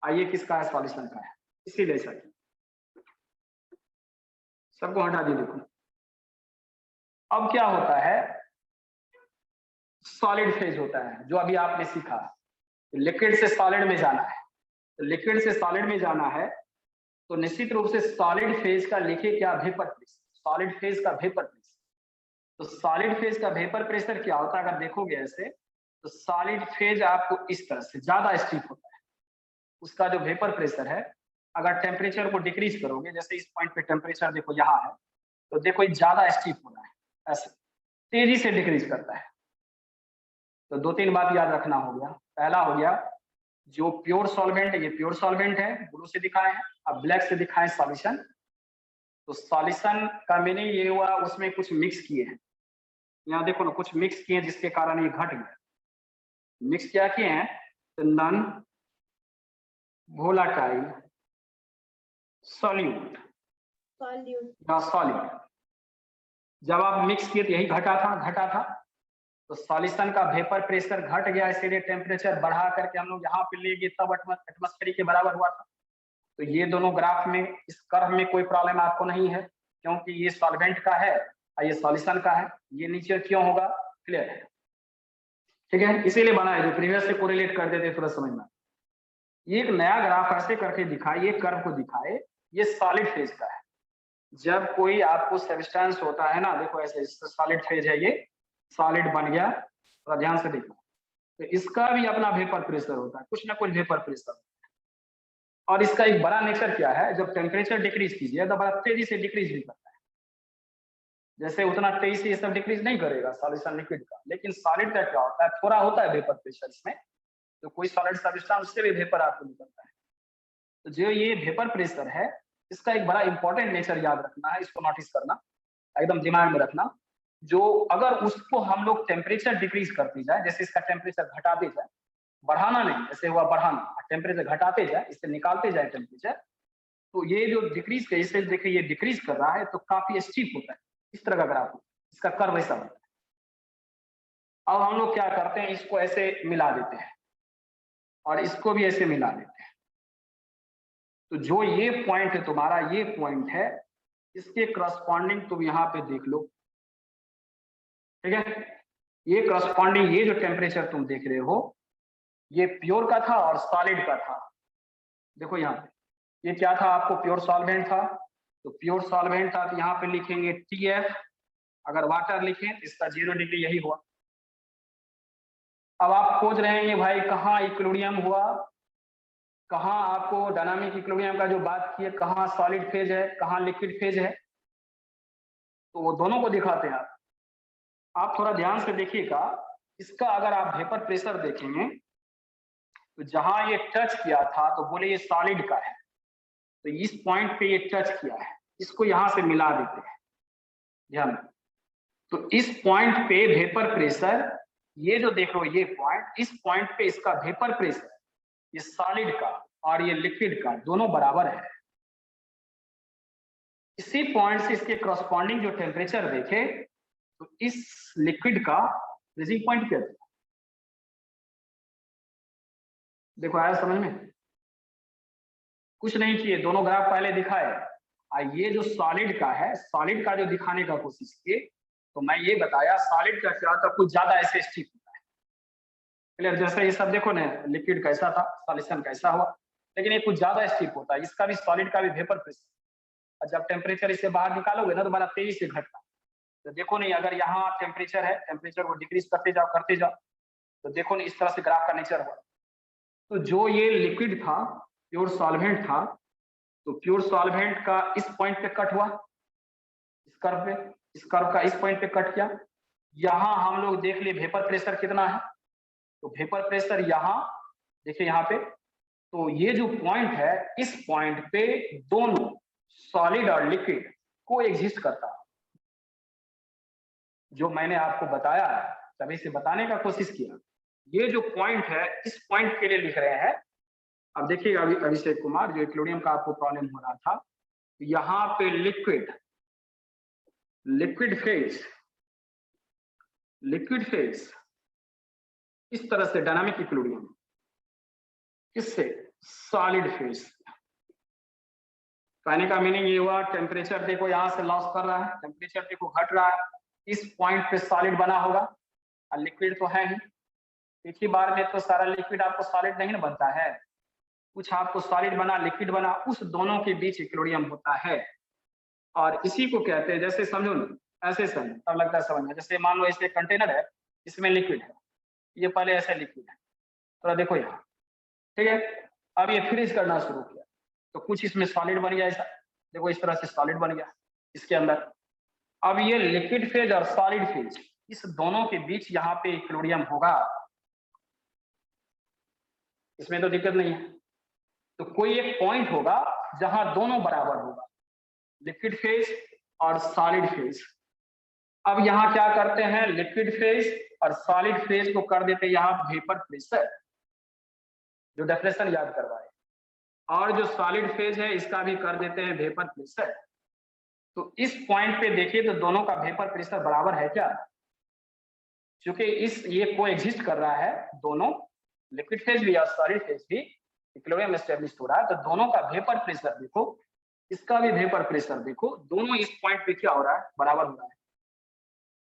Speaker 1: और ये किसका है, सॉल्यूशन का है, इसीलिए ऐसा किया। सबको हटा दिए। देखो अब क्या होता है, सॉलिड फेज होता है, जो अभी आपने सीखा। लिक्विड से सॉलिड में जाना है, तो लिक्विड से सॉलिड में जाना है तो निश्चित रूप से सॉलिड फेज का लिखे क्या, वेपर प्रेशर। सॉलिड फेज का वेपर प्रेशर, तो सॉलिड फेज का वेपर प्रेशर क्या होता है, अगर देखोगे ऐसे तो सॉलिड फेज आपको इस तरह से ज्यादा स्टीप होता है। उसका जो वेपर प्रेशर है, अगर टेम्परेचर को डिक्रीज करोगे, जैसे इस पॉइंट पे टेम्परेचर देखो यहाँ है, तो देखो ये ज्यादा स्टीप होना है, ऐसे तेजी से डिक्रीज करता है। तो दो तीन बात याद रखना हो गया। पहला हो गया, जो प्योर सॉल्वेंट है, ये प्योर सॉल्वेंट है, ब्लू से दिखाए हैं, अब ब्लैक से दिखाएं सॉल्यूशन। तो सॉल्यूशन का मीनिंग ये हुआ उसमें कुछ मिक्स किए हैं। यहाँ देखो ना, कुछ मिक्स किए जिसके कारण ये घट गया। मिक्स क्या किए हैं, तो नॉन वोलाटाइल सॉल्यूट या सॉलिड। जब आप मिक्स किए तो यही घटा था। तो सॉल्यूशन का वेपर प्रेशर घट गया, इसलिए टेम्परेचर बढ़ा करके हम लोग यहाँ पे ले गए, तब एटमॉस्फेरिक के बराबर हुआ था। तो ये दोनों ग्राफ में, इस कर्व में कोई प्रॉब्लम आपको नहीं है, क्योंकि ये सॉल्वेंट का है और ये सॉल्यूशन का है। ये नीचे क्यों होगा, क्लियर है? ठीक है, इसीलिए बना है, जो प्रीवियस से कोरिलेट कर देते थोड़ा समझना। ये एक नया ग्राफ ऐसे करके दिखाए, ये कर्व को दिखाए, ये सॉलिड फेज का है। जब कोई आपको सब्सटेंस होता है ना, देखो ऐसे सॉलिड फेज है, ये सॉलिड बन गया, थोड़ा ध्यान से देखो। तो इसका भी अपना वेपर प्रेशर होता है, कुछ ना कुछ वेपर प्रेशर। और इसका एक बड़ा नेचर क्या है, जब टेम्परेचर डिक्रीज कीजिए तो बड़ा तेजी से डिक्रीज भी करता है। जैसे उतना तेजी से ये सब डिक्रीज नहीं करेगा सॉल्यूशन लिक्विड का, लेकिन सॉलिड का क्या होता है, थोड़ा होता है वेपर प्रेशर इसमें। तो कोई सॉलिड सब्सटेंस उससे भी वेपर आपको निकलता है। तो जो ये वेपर प्रेशर है, इसका एक बड़ा इंपॉर्टेंट नेचर याद रखना है, इसको नोटिस करना, एकदम दिमाग में रखना। जो अगर उसको हम लोग टेम्परेचर डिक्रीज करते जाए, जैसे इसका टेम्परेचर घटाते जाए, बढ़ाना नहीं, जैसे हुआ बढ़ाना, टेम्परेचर घटाते जाए, इससे निकालते जाए टेम्परेचर, तो ये जो डिक्रीज के, इसे देखिए ये डिक्रीज कर रहा है तो काफी स्टीप होता है, इस तरह का ग्राफ, इसका कर्व ऐसा होता है। अब हम लोग क्या करते हैं, इसको ऐसे मिला देते हैं और इसको भी ऐसे मिला देते हैं। तो जो ये पॉइंट है तुम्हारा, ये पॉइंट है, इसके करस्पॉन्डिंग तुम यहाँ पे देख लो, ठीक है? ये करस्पॉन्डिंग, ये जो टेम्परेचर तुम देख रहे हो, ये प्योर का था और सॉलिड का था। देखो यहाँ पे ये क्या था, आपको प्योर सॉल्वेंट था, तो प्योर सॉल्वेंट था, तो यहाँ पे लिखेंगे TF। अगर वाटर लिखें तो इसका 0 डिग्री यही हुआ। अब आप खोज रहे हैं भाई कहाँ इक्विलिब्रियम हुआ, कहाँ आपको डायनामिक इक्विलिब्रियम का जो बात की है, कहाँ सॉलिड फेज है, कहाँ लिक्विड फेज है, तो वो दोनों को दिखाते हैं। आप थोड़ा ध्यान से देखिएगा, इसका अगर आप वेपर प्रेशर देखेंगे तो जहां ये टच किया था तो बोले ये सॉलिड का है, तो इस पॉइंट पे ये टच किया है, इसको यहां से मिला देते हैं, ध्यान। तो इस पॉइंट पे वेपर प्रेशर, ये जो देख लो ये पॉइंट, इस पॉइंट पे इसका वेपर प्रेशर, ये सॉलिड का और ये लिक्विड का दोनों बराबर है। इसी पॉइंट से इसके करस्पॉन्डिंग जो टेम्परेचर देखे, तो इस लिक्विड का फ्रीजिंग पॉइंट क्या था, देखो आया समझ में? कुछ नहीं किए, दोनों ग्राफ पहले दिखाए। ये जो सॉलिड का है, सॉलिड का जो दिखाने का कोशिश किए, तो मैं ये बताया सॉलिड का क्या था, कुछ ज्यादा ऐसे स्टिफ होता है, क्लियर? जैसे ये सब देखो ना, लिक्विड कैसा था, सॉल्यूशन कैसा हुआ, लेकिन ये कुछ ज्यादा स्टिफ होता है। इसका भी, सॉलिड का भी वेपर प्रेशर, और जब टेम्परेचर इसे बाहर निकालोगे ना तो बड़ा तेजी से घटता है। तो देखो नहीं, अगर यहाँ टेम्परेचर है, टेम्परेचर को डिक्रीज करते जाओ, तो देखो नहीं इस तरह से ग्राफ का नेचर हुआ। तो जो ये लिक्विड था, प्योर सॉल्वेंट था, तो प्योर सॉल्वेंट का इस पॉइंट पे कट हुआ, इस कर्व पे, इस कर्व का इस पॉइंट पे कट किया। यहाँ हम लोग देख लिए वेपर प्रेशर कितना है, तो वेपर प्रेशर यहाँ देखिए यहाँ पे, तो ये जो पॉइंट है इस पॉइंट पे दोनों सॉलिड और लिक्विड को एग्जिस्ट करता है। जो मैंने आपको बताया है, सभी से बताने का कोशिश किया, ये जो पॉइंट है इस पॉइंट के लिए लिख रहे हैं। अब देखिएगा अभिषेक कुमार, जो इक्लोडियम का आपको प्रॉब्लम हो रहा था, यहाँ पे लिक्विड फेज इस तरह से डायनामिक इक्लोडियम, किससे? Solid phase. कहने का मीनिंग ये हुआ, टेम्परेचर देखो यहाँ से लॉस कर रहा है, टेम्परेचर देखो घट रहा है, इस पॉइंट पे सॉलिड बना होगा और लिक्विड तो है ही। एक ही बार में तो सारा लिक्विड आपको सॉलिड नहीं ना बनता है, कुछ आपको सॉलिड बना, लिक्विड बना, उस दोनों के बीच इक्लोडियम होता है। और इसी को कहते हैं, जैसे समझो ना, ऐसे समझो तब लगता है समझ में। जैसे मान लो ऐसे कंटेनर है, इसमें लिक्विड है, ये पहले ऐसे लिक्विड है, थोड़ा देखो यहाँ, ठीक है। अब ये फ्रीज करना शुरू किया तो कुछ इसमें सॉलिड बन गया, ऐसा देखो इस तरह से सॉलिड बन गया इसके अंदर। अब ये लिक्विड फेज और सॉलिड फेज, इस दोनों के बीच यहाँ पे इक्लोडियम होगा, इसमें तो दिक्कत नहीं है। तो कोई एक पॉइंट होगा जहां दोनों बराबर होगा, लिक्विड फेज और सॉलिड फेज। अब यहाँ क्या करते हैं, लिक्विड फेज और सॉलिड फेज को कर देते हैं यहाँ वेपर प्रेशर, जो डेफिनेशन याद करवाए, और जो सॉलिड फेज है इसका भी कर देते हैं वेपर प्रेशर। तो इस पॉइंट पे देखिए तो दोनों का वेपर प्रेशर बराबर है क्या? क्योंकि ये को एग्जिस्ट कर रहा है, दोनों लिक्विड फेज भी और सॉलिड फेज भी इक्विलिब्रियम एस्टेब्लिश हो रहा है। तो दोनों का वेपर प्रेशर देखो, इसका भी वेपर प्रेशर देखो, दोनों इस पॉइंट पे क्या हो रहा है, बराबर हो रहा है।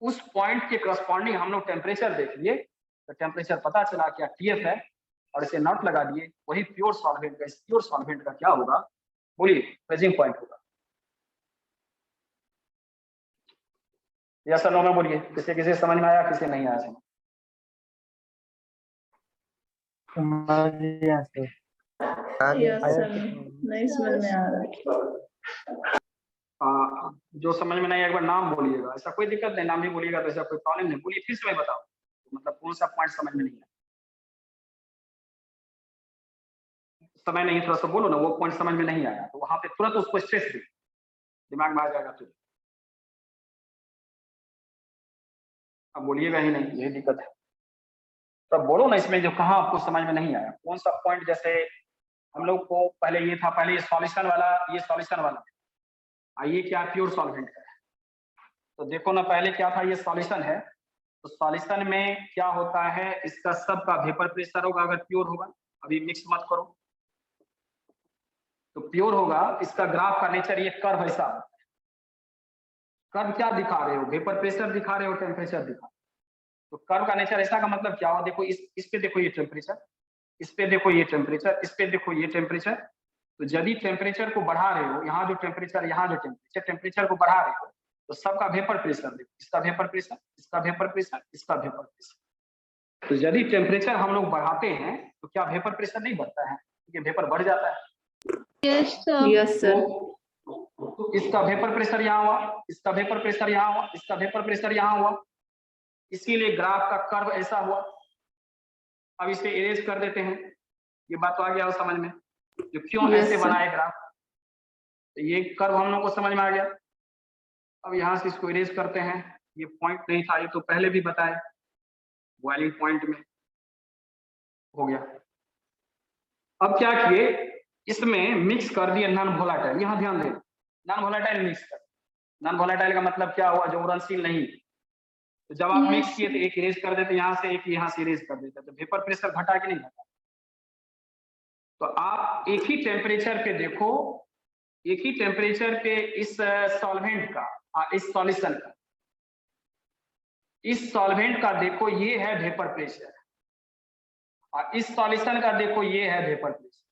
Speaker 1: उस पॉइंट के करस्पॉन्डिंग हम लोग टेम्परेचर देख लिए, तो टेम्परेचर पता चला क्या TF है, और इसे नॉट लगा दिए, वही प्योर सॉल्वेंट का, इस प्योर सॉल्वेंट का क्या होगा, बोलिए, फ्रीजिंग पॉइंट होगा। यस और नो में बोलिए, किसे समझ में आया, किसे नहीं आया
Speaker 2: समझ गया सर।
Speaker 8: नहीं समझ में आ रहा।
Speaker 1: जो समझ में नहीं, एक बार नाम बोलिएगा, ऐसा कोई दिक्कत नहीं, नाम भी बोलिएगा तो ऐसा कोई प्रॉब्लम नहीं। बोलिए फिर से मैं बताऊं, मतलब कौन सा पॉइंट समझ में नहीं है, समय नहीं, थोड़ा सा बोलो ना, वो पॉइंट समझ में नहीं आया तो वहां पे तुरंत उसको स्ट्रेस दे, दिमाग में आ जाएगा तुरंत। अब बोलिएगा ही नहीं, यही दिक्कत है। तो बोलो ना इसमें जो कहा आपको समझ में नहीं आया, कौन सा पॉइंट। जैसे हम लोग को पहले ये था, पहले ये सॉल्यूशन वाला, ये सॉल्यूशन वाला, ये क्या प्योर सॉल्वेंट है। तो देखो ना, पहले क्या था, ये सॉल्यूशन है, तो सॉल्यूशन में क्या होता है, इसका सबका वेपर प्रेशर होगा अगर प्योर होगा, अभी मिक्स मत करो, तो प्योर होगा। इसका ग्राफ का नेचर ये कर्व ऐसा होता है। कर्व क्या दिखा रहे हो, वेपर प्रेशर दिखा रहे हो, टेम्परेचर दिखा, तो कर्व का नेचर ऐसा का मतलब क्या हो, देखो इस पे देखो ये टेम्परेचर, इस पे देखो ये टेम्परेचर, इस पे देखो ये टेम्परेचर। तो यदि टेम्परेचर को बढ़ा रहे हो, यहाँ जो टेम्परेचर, यहाँ जो टेम्परेचर को बढ़ा रहे हो, तो सबका वेपर प्रेशर देखो, इसका वेपर प्रेशर, इसका वेपर प्रेशर, इसका वेपर प्रेशर। तो यदि टेम्परेचर हम लोग बढ़ाते हैं तो क्या वेपर प्रेशर नहीं बढ़ता है, क्योंकि वेपर बढ़ जाता है।
Speaker 8: Yes sir.
Speaker 1: तो इसका वेपर प्रेशर यहाँ हुआ, इसका वेपर प्रेशर यहाँ हुआ, इसका वेपर प्रेशर यहाँ हुआ, इसीलिए ग्राफ का कर्व ऐसा हुआ। अब इसे इरेज कर देते हैं, ये बात तो आ गया समझ में, जो क्यों ऐसे बना है ग्राफ, तो ये कर्व हम लोग को समझ में आ गया। अब यहाँ से इसको इरेज करते हैं, ये पॉइंट नहीं था, ये तो पहले भी बताए, बॉइलिंग पॉइंट में हो गया। अब क्या किए, इसमें मिक्स कर दिए नॉन वोलेटाइल, यहाँ ध्यान दें, नॉन वोलेटाइल मिक्स कर। नॉन वोलेटाइल का मतलब क्या हुआ, जो उड़नशील नहीं। तो जब आप मिक्स किए तो एक इरेज कर देते यहाँ से, एक यहाँ से इरेज कर देते, तो वेपर प्रेशर घटा कि नहीं घटा। तो आप एक ही टेम्परेचर पे देखो, एक ही टेम्परेचर पे इस सॉल्वेंट का, इस सॉल्यूशन का, इस सॉल्वेंट का देखो ये है वेपर प्रेशर, और इस सॉल्यूशन का देखो ये है वेपर प्रेशर।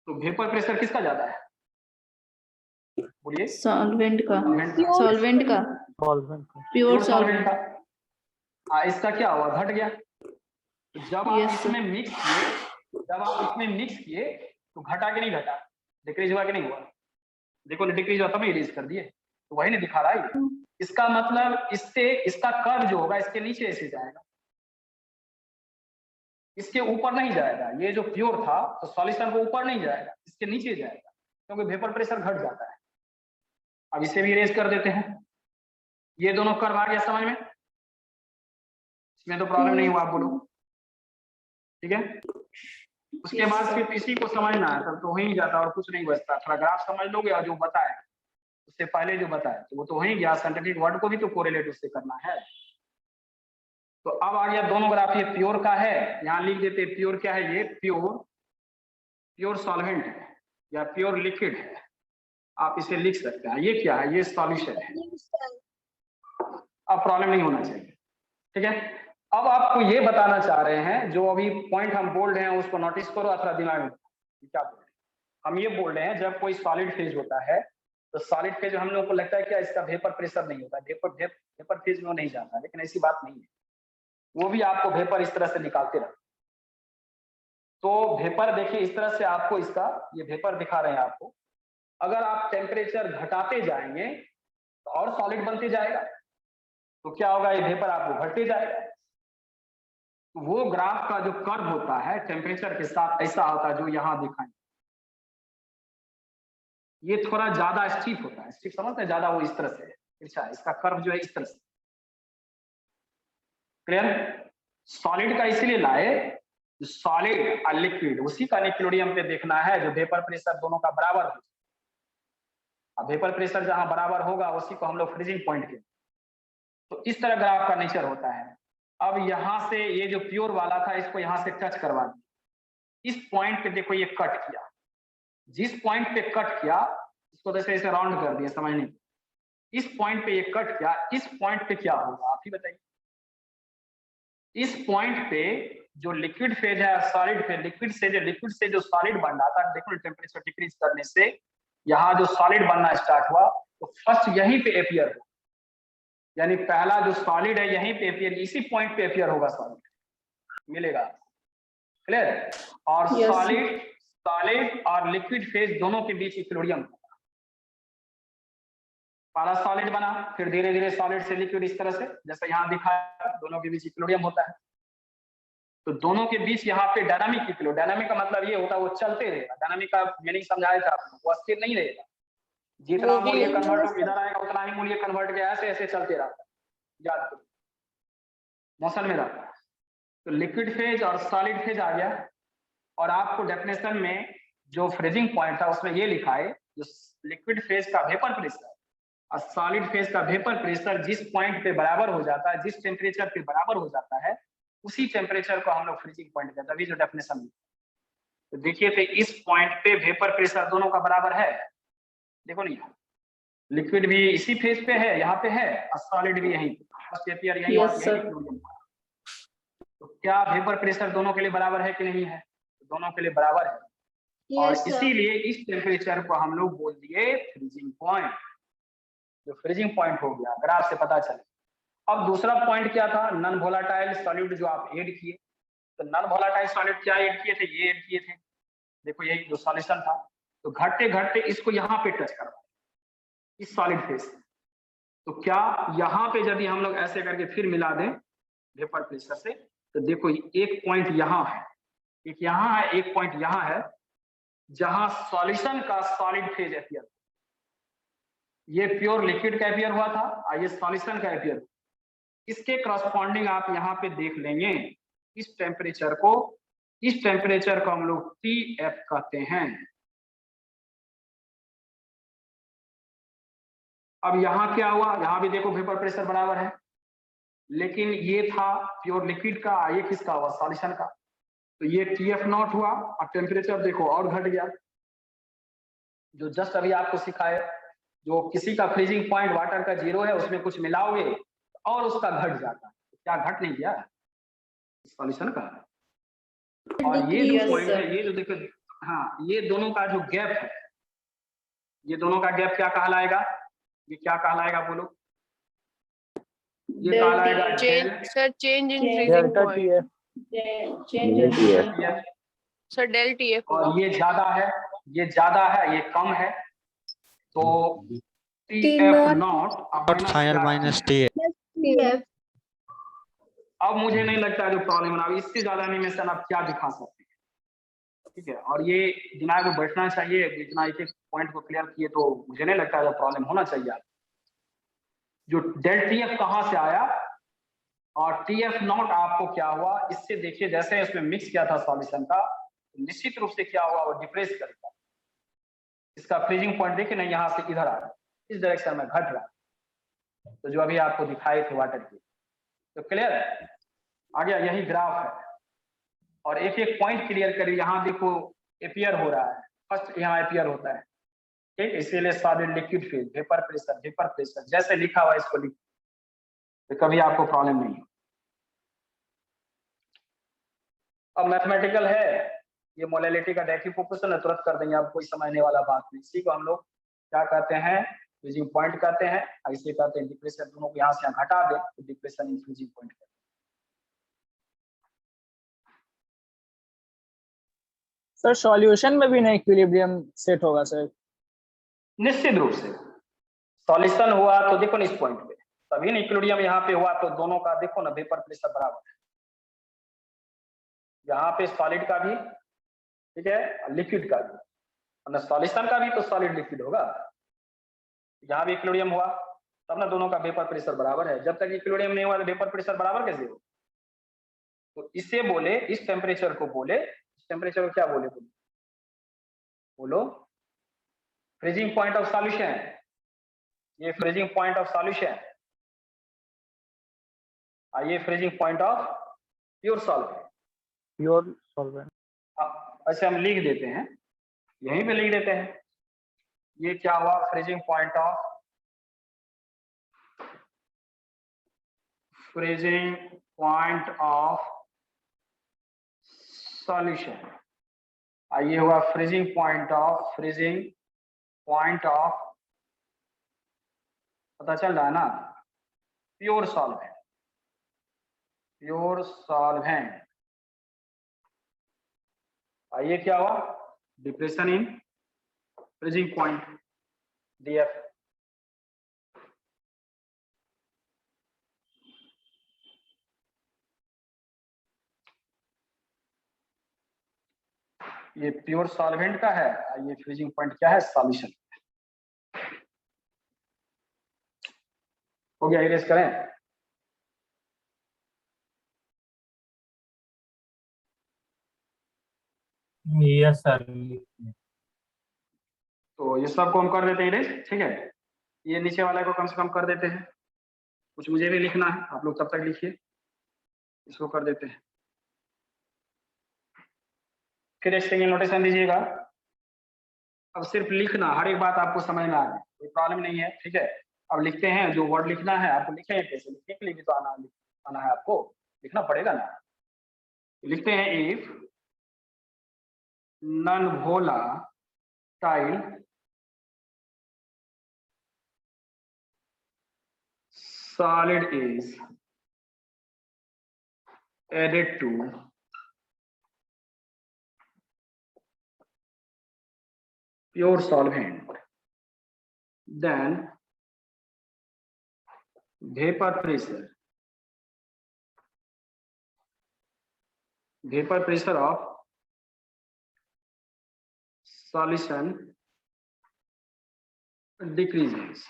Speaker 1: तो वेपर प्रेशर किसका ज्यादा है, बोलिए।
Speaker 8: सॉल्वेंट का, सॉल्वेंट का, प्योर सॉल्वेंट
Speaker 1: का। इसका क्या हुआ, घट गया। जब आप इसमें मिक्स किए, जब आप इसमें मिक्स किए तो घटा कि नहीं घटा, डिक्रीज हुआ कि नहीं हुआ। देखो डिक्रीज हुआ, तब इरेज कर दिए, तो वही नहीं दिखा रहा है। इसका मतलब इससे इसका कर्व जो होगा इसके नीचे ऐसे जाएगा, इसके ऊपर नहीं जाएगा, ये जो प्योर था तो सॉल्यूशन को ऊपर नहीं जाएगा, इसके नीचे जाएगा, क्योंकि वेपर प्रेशर घट जाता है। अब इसे भी इरेज कर देते हैं। ये दोनों कर्व आ गया समझ में, इसमें तो प्रॉब्लम नहीं हुआ, आप बोलो ठीक है। उसके बाद सिर्फ इसी को समझना है, तब तो हो ही जाता और कुछ नहीं बचता। थोड़ा ग्राफ समझ लोगे और जो बताए उससे पहले जो बताए तो वो तो हो ही गया, साइंटिफिक वर्ड को भी तो कोरिलेट उससे करना है। तो अब आ गया दोनों ग्राफ, ये प्योर का है, यहाँ लिख देते प्योर क्या है, ये प्योर सॉल्वेंट है या प्योर लिक्विड है, आप इसे लिख सकते हैं। ये क्या है, ये सॉल्यूशन है। अब प्रॉब्लम नहीं होना चाहिए, ठीक है। अब आपको ये बताना चाह रहे हैं, जो अभी पॉइंट हम बोल रहे हैं उसको नोटिस करो, अथवा दिमाग में क्या बोल रहे हैं। हम ये बोल रहे हैं जब कोई सॉलिड फेज होता है तो सॉलिड फेज हम लोगों को लगता है क्या इसका वेपर प्रेशर नहीं होता, वेपर फेज में नहीं जाता, लेकिन ऐसी बात नहीं है। वो भी आपको वेपर इस तरह से निकालते रहते। तो वेपर देखिए इस तरह से आपको इसका ये वेपर दिखा रहे हैं आपको। अगर आप टेम्परेचर घटाते जाएंगे तो और सॉलिड बनते जाएगा, तो क्या होगा, ये वेपर आपको घटते जाएगा। वो ग्राफ का जो कर्व होता है टेम्परेचर के साथ ऐसा होता है जो यहां दिखाएं। ये थोड़ा ज्यादा स्टीप होता है, स्टीप समझते हैं, ज्यादा वो इस तरह से अच्छा, इसका कर्व जो है इस तरह से। क्लियर। सॉलिड का इसीलिए लाए, सॉलिड और लिक्विड उसी का इक्विलिब्रियम पे देखना है, जो वेपर प्रेशर दोनों का बराबर हो। अब वेपर प्रेशर जहां बराबर होगा उसी को हम लोग फ्रीजिंग पॉइंट के। तो इस तरह ग्राफ का नेचर होता है। अब यहां से ये जो प्योर वाला था इसको यहां से टच करवा दिया, इस पॉइंट पे देखो ये कट किया, जिस पॉइंट पे कट किया इसको जैसे ऐसे राउंड कर दिया समझने, इस पॉइंट पे ये कट किया, इस पॉइंट पे क्या होगा आप ही बताइए। इस पॉइंट पे जो लिक्विड फेज है सॉलिड फेज, लिक्विड से जो सॉलिड बन रहा था, देखो टेम्परेचर डिक्रीज करने से यहाँ जो सॉलिड बनना स्टार्ट हुआ, तो फर्स्ट यहीं पे एपियर हुआ, यानी पहला जो सॉलिड है यहीं पे एपियर, इसी पॉइंट पे एपियर होगा सॉलिड मिलेगा। क्लियर। और सॉलिड और लिक्विड फेज दोनों के बीच इक्विलिब्रियम होगा। पहला सॉलिड बना, फिर धीरे धीरे सॉलिड से लिक्विड इस तरह से, जैसे यहाँ दिखा दोनों के बीच इक्विलिब्रियम होता है। तो दोनों के बीच यहाँ पे डायनामिक इक्विलिब्रियम, डायनामिक का मतलब ये होता है वो चलते रहेगा। डायनामिक का मीनिंग समझाया था आपको, वो अस्थिर नहीं रहेगा, जितना मूल्य कन्वर्ट हो इधर आएगा उतना ही मूल्य कन्वर्ट गया, ऐसे ऐसे चलते रहता है, याद करो मोशन में रहता है। तो लिक्विड फेज और सॉलिड फेज आ गया। और आपको डेफिनेशन में जो फ्रीजिंग पॉइंट था उसमें ये लिखा है, जो लिक्विड फेज का वेपर प्रेशर और सॉलिड फेज का वेपर प्रेशर जिस पॉइंट पे बराबर हो जाता है, जिस टेम्परेचर पे बराबर हो जाता है, उसी टेम्परेचर को हम लोग फ्रीजिंग पॉइंट कहते हैं। अभी जो डेफिनेशन में तो देखिए, तो इस पॉइंट पे वेपर प्रेशर दोनों का बराबर है, देखो नहीं, लिक्विड भी इसी फेज पे है, यहाँ पे है, और सॉलिड भी यहीं फर्स्ट एपियर यहीं तो क्या वेपर प्रेशर दोनों के लिए बराबर है कि नहीं है? दोनों के लिए बराबर है। और इसीलिए इस टेम्परेचर को हम लोग बोल दिए फ्रीजिंग पॉइंट, जो फ्रीजिंग पॉइंट हो गया, ग्राफ से पता चले। अब दूसरा पॉइंट क्या था, नॉन वोलेटाइल सॉल्यूट जो आप ऐड किए। तो नॉन वोलेटाइल सॉल्यूट क्या ऐड किए थे, ये ऐड किए थे, देखो यही जो सॉल्यूशन था। तो घटते घटते इसको यहाँ पे टच करवा इस सॉलिड फेज से। तो क्या यहाँ पे यदि हम लोग ऐसे करके फिर मिला दें वेपर प्रेशर से, तो देखो एक पॉइंट यहाँ है, एक यहाँ है, एक पॉइंट यहाँ है, जहां सॉल्यूशन का सॉलिड फेज एपियर, ये प्योर लिक्विड का एपियर हुआ था और ये सॉल्यूशन का एपियर। इसके करस्पॉन्डिंग आप यहाँ पे देख लेंगे इस टेम्परेचर को, इस टेम्परेचर को हम लोग TF कहते हैं। अब यहाँ क्या हुआ, यहाँ भी देखो वेपर प्रेशर बराबर है, लेकिन ये था प्योर लिक्विड का, ये किसका हुआ, सॉल्यूशन का। तो ये TF0 हुआ और टेम्परेचर देखो और घट गया। जो जस्ट अभी आपको सिखाए, जो किसी का फ्रीजिंग पॉइंट वाटर का 0 है, उसमें कुछ मिलाओगे और उसका घट जाता है, क्या घट नहीं गया सॉल्यूशन का। और ये जो पॉइंट है, ये जो देखो, हाँ, ये दोनों का जो गैप है, ये दोनों का गैप क्या कहलाएगा, ये क्या कहलाएगा बोलो, ये कहलाएगा
Speaker 3: change in freezing point sir, del TF।
Speaker 1: और ये ज्यादा है, ये ज्यादा है, ये कम है, तो TF0
Speaker 7: फाइनल माइनस TF।
Speaker 1: अब मुझे नहीं लगता जो प्रॉब्लम है, इससे ज्यादा एनिमेशन आप क्या दिखा सकते हैं, ठीक है। और ये दिमाग में बैठना चाहिए, इतना एक एक पॉइंट को क्लियर किए तो मुझे नहीं लगता जो प्रॉब्लम होना चाहिए। जो डेल टी एफ कहाँ से आया और टी एफ नॉट आपको क्या हुआ, इससे देखिए जैसे इसमें मिक्स किया था सॉल्यूशन का, तो निश्चित रूप से क्या हुआ, वो डिप्रेस करेगा। इसका फ्रीजिंग पॉइंट देखिए ना, यहाँ से इधर आ रहा है, इस डायरेक्शन में घट रहा है, तो जो अभी आपको दिखाए थे वाटर की, तो क्लियर है। आगे यही ग्राफ है और एक एक पॉइंट क्लियर करिए। यहाँ देखो एपियर हो रहा है, फर्स्ट यहाँ एपियर होता है, ठीक, इसीलिए solid liquid phase, vapour pressure जैसे लिखा हुआ इसको लिख, तो कभी आपको प्रॉब्लम नहीं है। अब मैथमेटिकल है, ये मोलैलिटी का डायरेक्टिव प्रोपोर्शन है, तुरंत कर देंगे, आप कोई समझने वाला बात नहीं। इसी को हम लोग क्या कहते हैं, फ्रीजिंग पॉइंट कहते हैं, ऐसे कहते हैं डिप्रेशन। दोनों को यहाँ से यहाँ घटा दें तो डिप्रेशन इन फ्रीजिंग पॉइंट कहते हैं।
Speaker 2: सर सॉल्यूशन में भी ना इक्विलिब्रियम सेट होगा सर?
Speaker 1: निश्चित रूप से सॉल्यूशन हुआ तो देखो ना इस पॉइंट पे, तभी ना इक्विलिब्रियम यहाँ पे हुआ, तो दोनों का देखो ना वेपर प्रेशर बराबर है, यहाँ पे सॉलिड का भी, ठीक है, लिक्विड का भी, और सॉल्यूशन का भी तो सॉलिड लिक्विड होगा। यहाँ भी इक्विलिब्रियम हुआ तब ना दोनों का वेपर प्रेशर बराबर है। जब तक इक्विलिब्रियम नहीं हुआ तो वेपर प्रेशर बराबर कैसे हो? तो इसे बोले, इस टेम्परेचर को बोले, इस टेम्परेचर को क्या बोले, बोलो फ्रीजिंग पॉइंट ऑफ सॉल्यूशन। ये फ्रीजिंग पॉइंट ऑफ सॉल्यूशन, ये freezing point of pure solvent.
Speaker 2: Pure solvent
Speaker 1: ऐसे हम लिख देते हैं, यहीं पे लिख देते हैं। ये क्या हुआ, फ्रीजिंग पॉइंट ऑफ सॉल्यूशन, ये हुआ फ्रीजिंग पॉइंट ऑफ पता चल रहा है ना, प्योर सॉल्वेंट। ये क्या हुआ, depression in freezing point DF. ये प्योर सॉल्वेंट का है, ये फ्रीजिंग पॉइंट क्या है, सॉल्यूशन। हो गया, इरेज करें।
Speaker 2: Yes sir.
Speaker 1: तो ये सबको हम कर देते हैं इरेज, ठीक है। ये नीचे वाले को कम से कम कर देते हैं, कुछ मुझे भी लिखना है, आप लोग तब तक लिखिए, इसको कर देते हैं। फिर सिंगल नोटेशन दीजिएगा। अब सिर्फ लिखना, हर एक बात आपको समझ में आ रही है, कोई प्रॉब्लम नहीं है, ठीक है। अब लिखते हैं, जो वर्ड लिखना है आपको लिखें, कैसे लिखने के लिए भी तो आना है, आपको लिखना पड़ेगा ना। लिखते हैं if non volatile solid is added to pure solvent, then vapor pressure of solution decreases.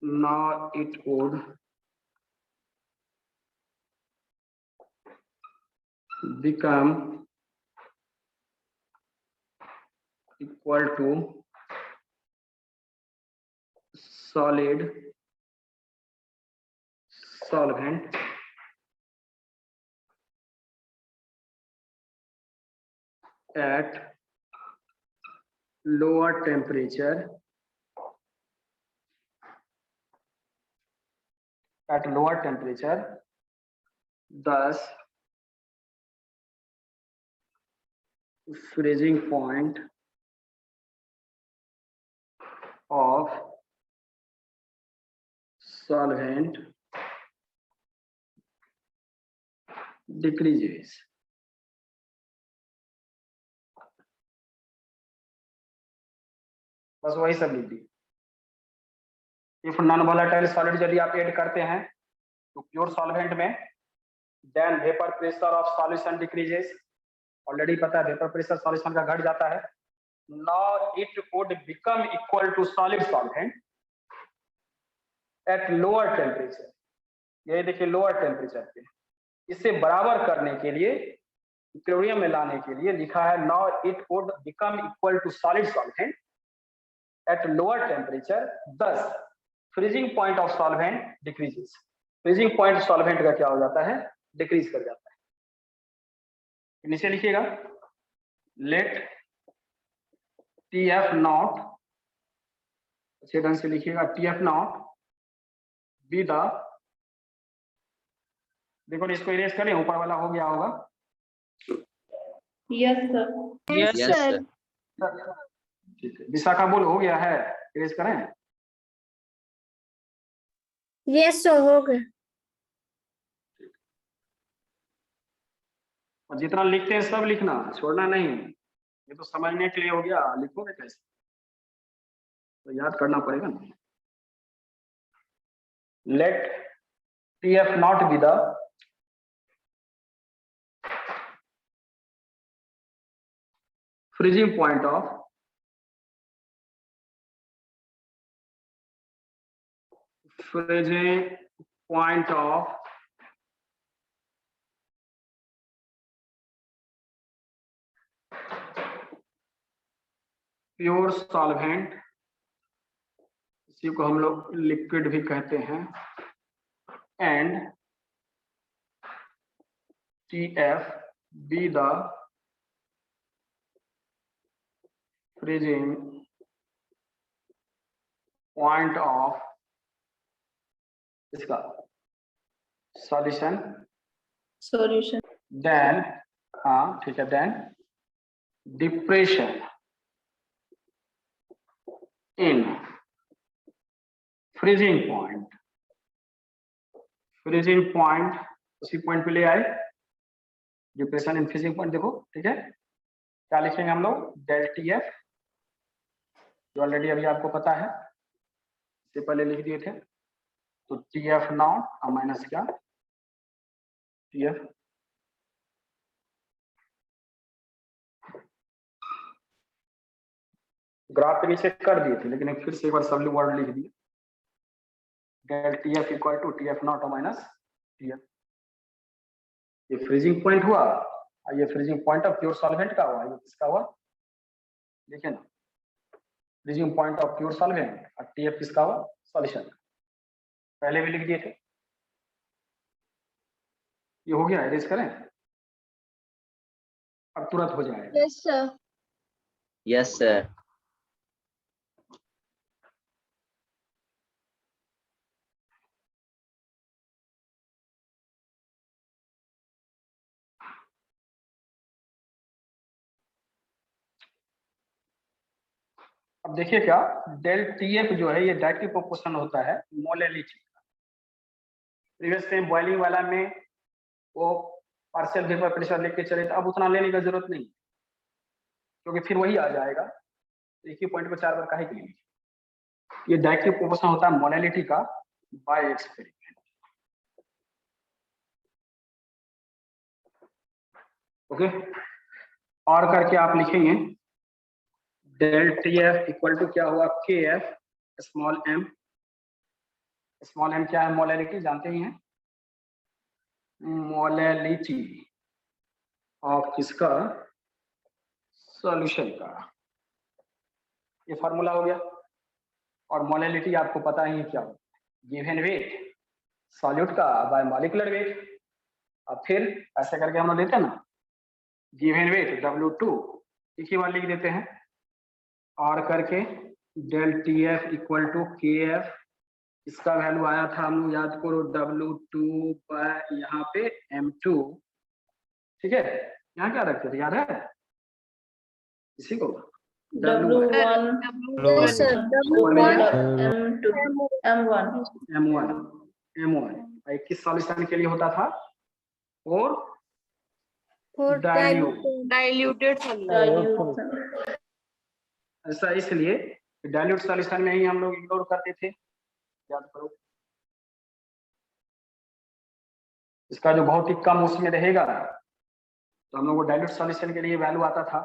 Speaker 1: Now it would become equal to solid solvent at lower temperature, thus freezing point of solvent decreases. बस वही सब लिख दिए। If non volatile solid यदि आप add करते हैं तो प्योर सॉल्वेंट में, then vapour pressure of solution decreases. Already पता है वेपर प्रेशर सॉल्यूशन का घट जाता है। Now it would become equal to solid solvent at lower temperature. ये देखिए लोअर टेम्परेचर पे, इसे बराबर करने के लिए इक्विलिब्रियम में लाने के लिए लिखा है now it would become equal to solid solvent at lower temperature, thus freezing point of solvent decreases. Freezing point solvent का क्या हो जाता है, डिक्रीज कर जाता है। नीचे लिखिएगा लेट TF नॉट, अच्छे ढंग से लिखिएगा, TF नॉट बी द, देखो इसको इरेज करें, ऊपर वाला हो गया होगा।
Speaker 8: Yes, sir.
Speaker 6: Yes, sir.
Speaker 1: ठीक है, विशाखा बोल हो गया है, इरेज करें।
Speaker 6: Yes, sir. हो गया।
Speaker 1: और जितना लिखते हैं सब लिखना, छोड़ना नहीं। ये तो समझने के लिए हो गया, लिखोगे कैसे, तो याद करना पड़ेगा ना। Let TF not be the freezing point of pure solvent, इसी को हम लोग लिक्विड भी कहते हैं, and TF be the freezing point of इसका सॉल्यूशन,
Speaker 8: Solution.
Speaker 1: देन, हाँ ठीक है, then depression in freezing point. Freezing point उसी पॉइंट पे ले आए, डिप्रेशन इन फ्रीजिंग पॉइंट। देखो ठीक है, क्या लिखेंगे हम लोग, डेल TF, जो ऑलरेडी अभी आपको पता है, इससे पहले लिख दिए थे। तो TF नॉट माइनस क्या, TF ग्राफ के नीचे कर दिए थे, लेकिन फिर से एक बार सब वर्ड लिख दिए। Del TF equal to TF not minus TF। ये फ्रीजिंग पॉइंट हुआ, और ये freezing point of pure solvent का हुआ, ये किसका हुआ, देखिए ना, freezing point of pure solvent, और TF किसका हुआ, सॉल्यूशन। पहले भी लिख दिए थे। ये हो गया, इरेज करें, अब तुरंत हो जाएगा।
Speaker 6: Yes, sir.
Speaker 9: Yes sir.
Speaker 1: अब देखिए क्या, डेल TF जो है ये डायरेक्टली प्रोपोर्शनल होता है मोलेलिटी का। प्रीवियस टाइम बॉइलिंग वाला में वो पार्शियल वेपर प्रेशर लेके चले, तो अब उतना लेने की जरूरत नहीं, क्योंकि फिर वही आ जाएगा। तो एक ही पॉइंट को 4 बार काहे के लिए, ये डायरेक्टली प्रोपोर्शनल होता है मोलेलिटी का बाय एक्सपेरिमेंट। ओके, और करके आप लिखेंगे डेल TF इक्वल टू क्या हुआ, KF small m। Small m क्या है, मोलेलिटी जानते ही हैं, मोलेलिटी ऑफ किसका, सॉल्यूशन का। ये फार्मूला हो गया। और मोलेलिटी आपको पता ही क्या होता है, गिवन वेट सॉल्यूट का बाय मॉलिक्यूलर वेट। अब फिर ऐसे करके हम लोग लेते हैं ना, गिवन वेट W2 एक ही बार लिख देते हैं, और करके del TF equal to KF, इसका वैल्यू आया था, हम लोग याद करो, W2 बाय यहाँ पे M2। ठीक है, यहाँ क्या रखते थे, याद है इसी को,
Speaker 8: W1,
Speaker 6: Yes, sir. W1.
Speaker 8: M2, M1.
Speaker 1: M1 किस सॉल्यूशन के लिए होता था, और
Speaker 6: For
Speaker 1: डाइल्यूट।
Speaker 3: Diluted solute.
Speaker 1: ऐसा इसलिए डाइल्यूट सॉल्यूशन में ही हम लोग इग्नोर करते थे, याद करो। इसका जो बहुत ही कम उसमें रहेगा तो हम लोग को डाइल्यूट सॉल्यूशन के लिए वैल्यू आता था।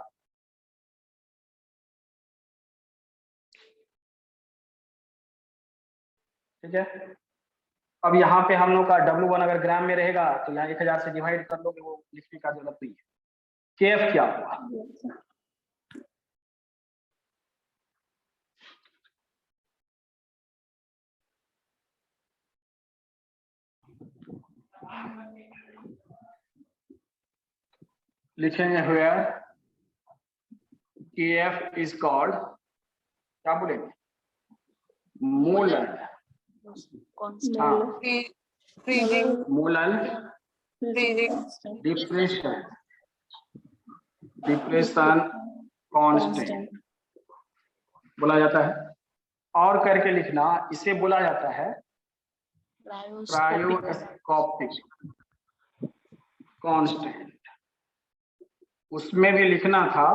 Speaker 1: ठीक है, अब यहाँ पे हम लोग का W1 अगर ग्राम में रहेगा तो यहाँ 1000 से डिवाइड कर लोगे, वो लिखने का जरूरत नहीं है। KF क्या हुआ? लिखेंगे where KF is called, क्या बोलेंगे? मोलल। हाँ, मोलल डिप्रेशन कांस्टेंट बोला जाता है। और करके लिखना, इसे बोला जाता है क्रायोस्कोपिक कांस्टेंट। उसमें भी लिखना था,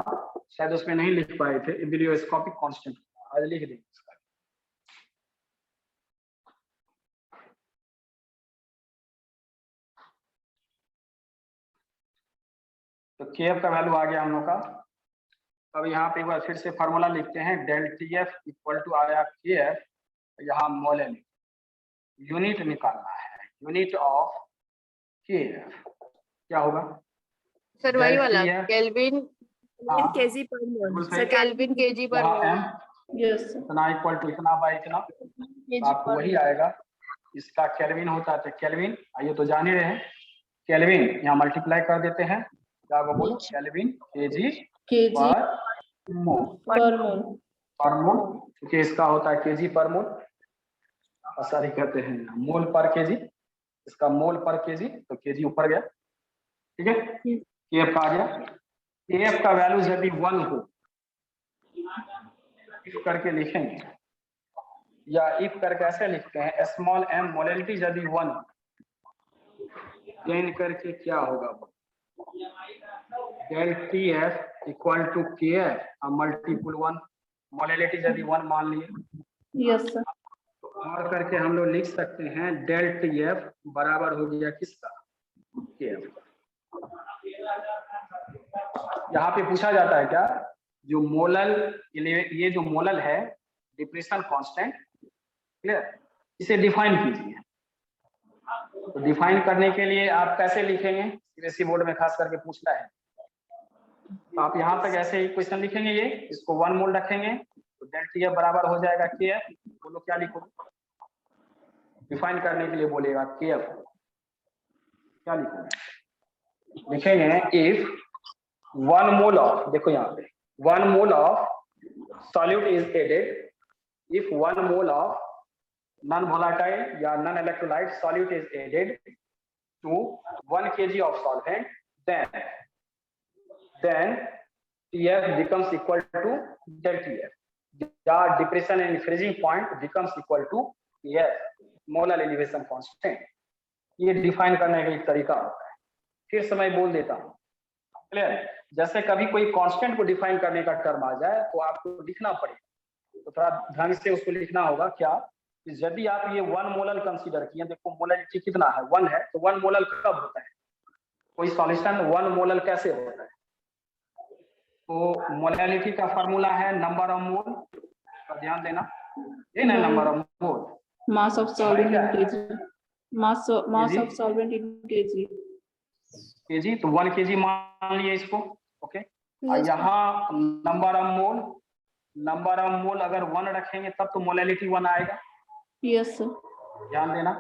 Speaker 1: शायद उसमें नहीं लिख पाए थे, एब्लियोस्कोपिक कांस्टेंट, आज लिख देंगे इसका। तो KF का वैल्यू आ गया हम लोग का। अब यहाँ पे एक बार फिर से फार्मूला लिखते हैं, डेल TF इक्वल टू आया KF, यहाँ मोल यूनिट निकालना है, यूनिट ऑफ KF क्या होगा?
Speaker 3: सर वही वाला
Speaker 1: KF,
Speaker 3: kelvin
Speaker 5: kg per mole.
Speaker 3: Sir kelvin KG पर
Speaker 8: यस
Speaker 1: इतना इक्वल टू इतना बाई इतना, तो आपको वही आएगा। इसका केल्विन होता है, केल्विन आइए तो जान ही रहे हैं, केल्विन यहाँ मल्टीप्लाई कर देते हैं, क्या वो बोलो, केल्विन केजी पर मोल, पर मोल, क्योंकि इसका होता है केजी पर मोल, सॉरी कहते हैं मोल पर केजी, इसका मोल पर केजी, तो केजी ऊपर गया। ठीक है, KF का आ गया। KF का वैल्यू यदि 1 हो, इफ करके लिखेंगे, या इफ करके ऐसे लिखते हैं, स्मॉल m मोलैलिटी यदि 1 देन करके क्या होगा, del TF equal to KF multiple 1, molality यदि 1 मान लिए,
Speaker 8: यस सर
Speaker 1: और करके हम लोग लिख सकते हैं डेल TF बराबर हो गया किसका, KF। यहाँ पे पूछा जाता है क्या, जो मोलल, ये जो मोलल है डिप्रेशन कांस्टेंट, क्लियर, इसे डिफाइन कीजिए। तो डिफाइन करने के लिए आप कैसे लिखेंगे, सीबीएसई बोर्ड में खास करके पूछता है, तो आप यहाँ तक ऐसे ही क्वेश्चन लिखेंगे, ये इसको 1 मोल रखेंगे तो डेल TF बराबर हो जाएगा KF। बोलो क्या लिखो, डिफाइन करने के लिए बोलेगा KF, क्या लिखोगे, लिखेंगे इफ 1 मोल ऑफ, देखो यहाँ पे 1 mole of solute is added, if 1 mole of non volatile या non electrolyte solute is added to 1 kg of solvent, then TF becomes equal to del TF, या depression and freezing point becomes equal to TF, molar elevation constant. ये define करने का एक तरीका होता है। फिर से मैं बोल देता हूँ, क्लियर, जैसे कभी कोई कांस्टेंट को डिफाइन करने का टर्म आ जाए तो आपको लिखना पड़ेगा, तो थोड़ा ढंग से उसको लिखना होगा। क्या, यदि आप ये 1 मोलल कंसीडर किए, देखो मोलैलिटी कितना है, 1 है, तो 1 मोलल कब होता है, कोई सॉल्यूशन 1 मोलल कैसे होता है, तो मोलैलिटी का फार्मूला है नंबर ऑफ मोल, का ध्यान देना, ये ना number of mole,
Speaker 8: mass of solvent in kg, mass of solvent in kg,
Speaker 1: KG, तो 1 kg मान लिए इसको, ओके। और यहाँ नंबर ऑफ मोल अगर 1 रखेंगे तब तो मोलैलिटी 1 आएगा,
Speaker 8: यस सर
Speaker 1: ध्यान देना।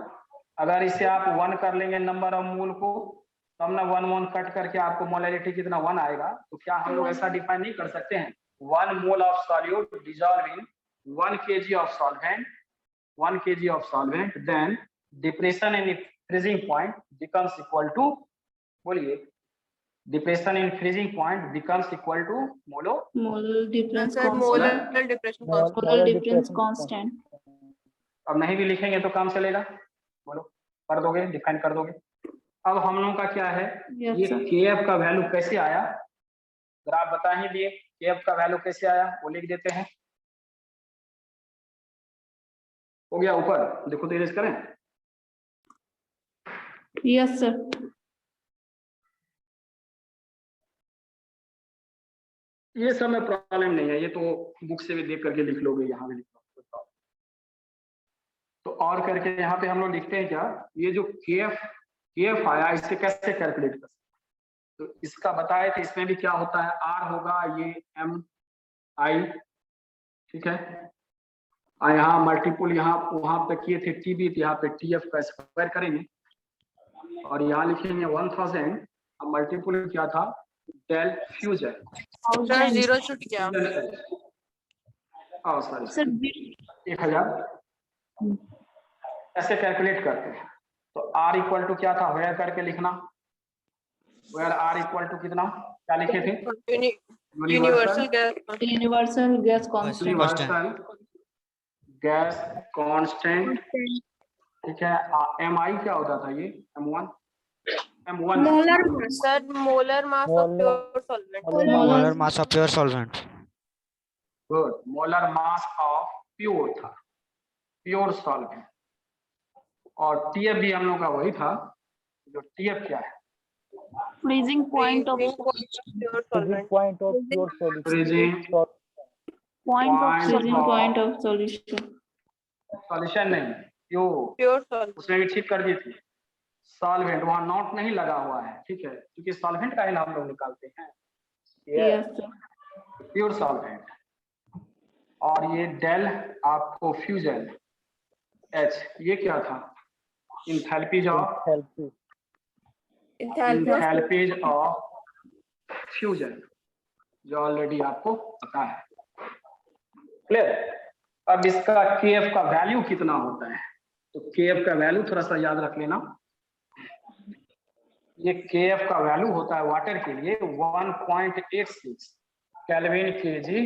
Speaker 1: अगर इसे आप 1 कर लेंगे नंबर ऑफ मोल को, तब ना 1 कट करके आपको मोलैलिटी कितना 1 आएगा। तो क्या हम लोग ऐसा डिफाइन नहीं कर सकते हैं, 1 mole of solute dissolve in 1 kg of solvent, 1 kg of solvent, then depression in freezing point becomes equal to, बोलिए, depression in freezing point becomes equal to
Speaker 8: molar difference
Speaker 3: sir molar difference
Speaker 8: constant।
Speaker 1: अब नहीं भी लिखेंगे तो काम चलेगा, बोलो, कर दोगे, डिफाइन कर दोगे। अब हम लोगों का क्या है, ये KF का वैल्यू कैसे आया, अगर आप बता ही दिए KF का वैल्यू कैसे आया, वो लिख देते हैं। हो गया ऊपर, देखो तो इरेज करें।
Speaker 8: Yes sir.
Speaker 1: ये सब में प्रॉब्लम नहीं है, ये तो बुक से भी देख करके लिख लोगे, यहाँ भी लिख लो। तो और करके यहाँ पे हम लोग लिखते हैं क्या, ये जो केएफ आया इससे कैसे कैलकुलेट कर सकते, तो इसका बताए थे, इसमें भी क्या होता है, आर होगा ये एम आई, ठीक है, और यहाँ मल्टीपुल, यहाँ वहां पे किए थे टीबी, तो यहाँ पे टीएफ का स्क्वायर करेंगे और यहाँ लिखेंगे 1000, अब मल्टीपुल क्या था, डेल फ्यूजन,
Speaker 3: सर जीरो छूट गया।
Speaker 1: सॉरी
Speaker 8: सर
Speaker 1: 1000 ऐसे कैलकुलेट करते हैं। तो आर इक्वल टू क्या था, वेयर करके लिखना, वेयर आर इक्वल टू कितना, क्या लिखे थे,
Speaker 3: universal gas
Speaker 8: universal gas constant.
Speaker 1: Universal gas constant, ठीक है। एम आई क्या होता था, ये M1
Speaker 6: molar mass,
Speaker 3: sir molar mass of pure solvent.
Speaker 7: Molar mass of pure solvent.
Speaker 1: Good, molar mass of pure था, प्योर सॉल्वेंट। और टीएफ भी हम लोग का वही था, जो टीएफ क्या है,
Speaker 8: freezing point of
Speaker 3: pure solvent.
Speaker 1: Freezing
Speaker 8: point of solution.
Speaker 1: Solution नहीं,
Speaker 3: प्योर सॉल्वेंट,
Speaker 1: उसमें भी ठीक कर दी थी, सॉल्वेंट वहां नॉट नहीं लगा हुआ है, ठीक है, क्योंकि सॉल्वेंट का ही नाम लोग निकालते हैं,
Speaker 8: यस
Speaker 1: प्योर सॉल्वेंट। और ये डेल आपको फ्यूजन एच, ये क्या था, इंथैल्पीज ऑफ फ्यूजन, जो ऑलरेडी आपको पता है, क्लियर। अब इसका केएफ का वैल्यू कितना होता है, तो केएफ का वैल्यू थोड़ा सा याद रख लेना, ये केएफ का वैल्यू होता है वाटर के लिए 1.86 केल्विन केजी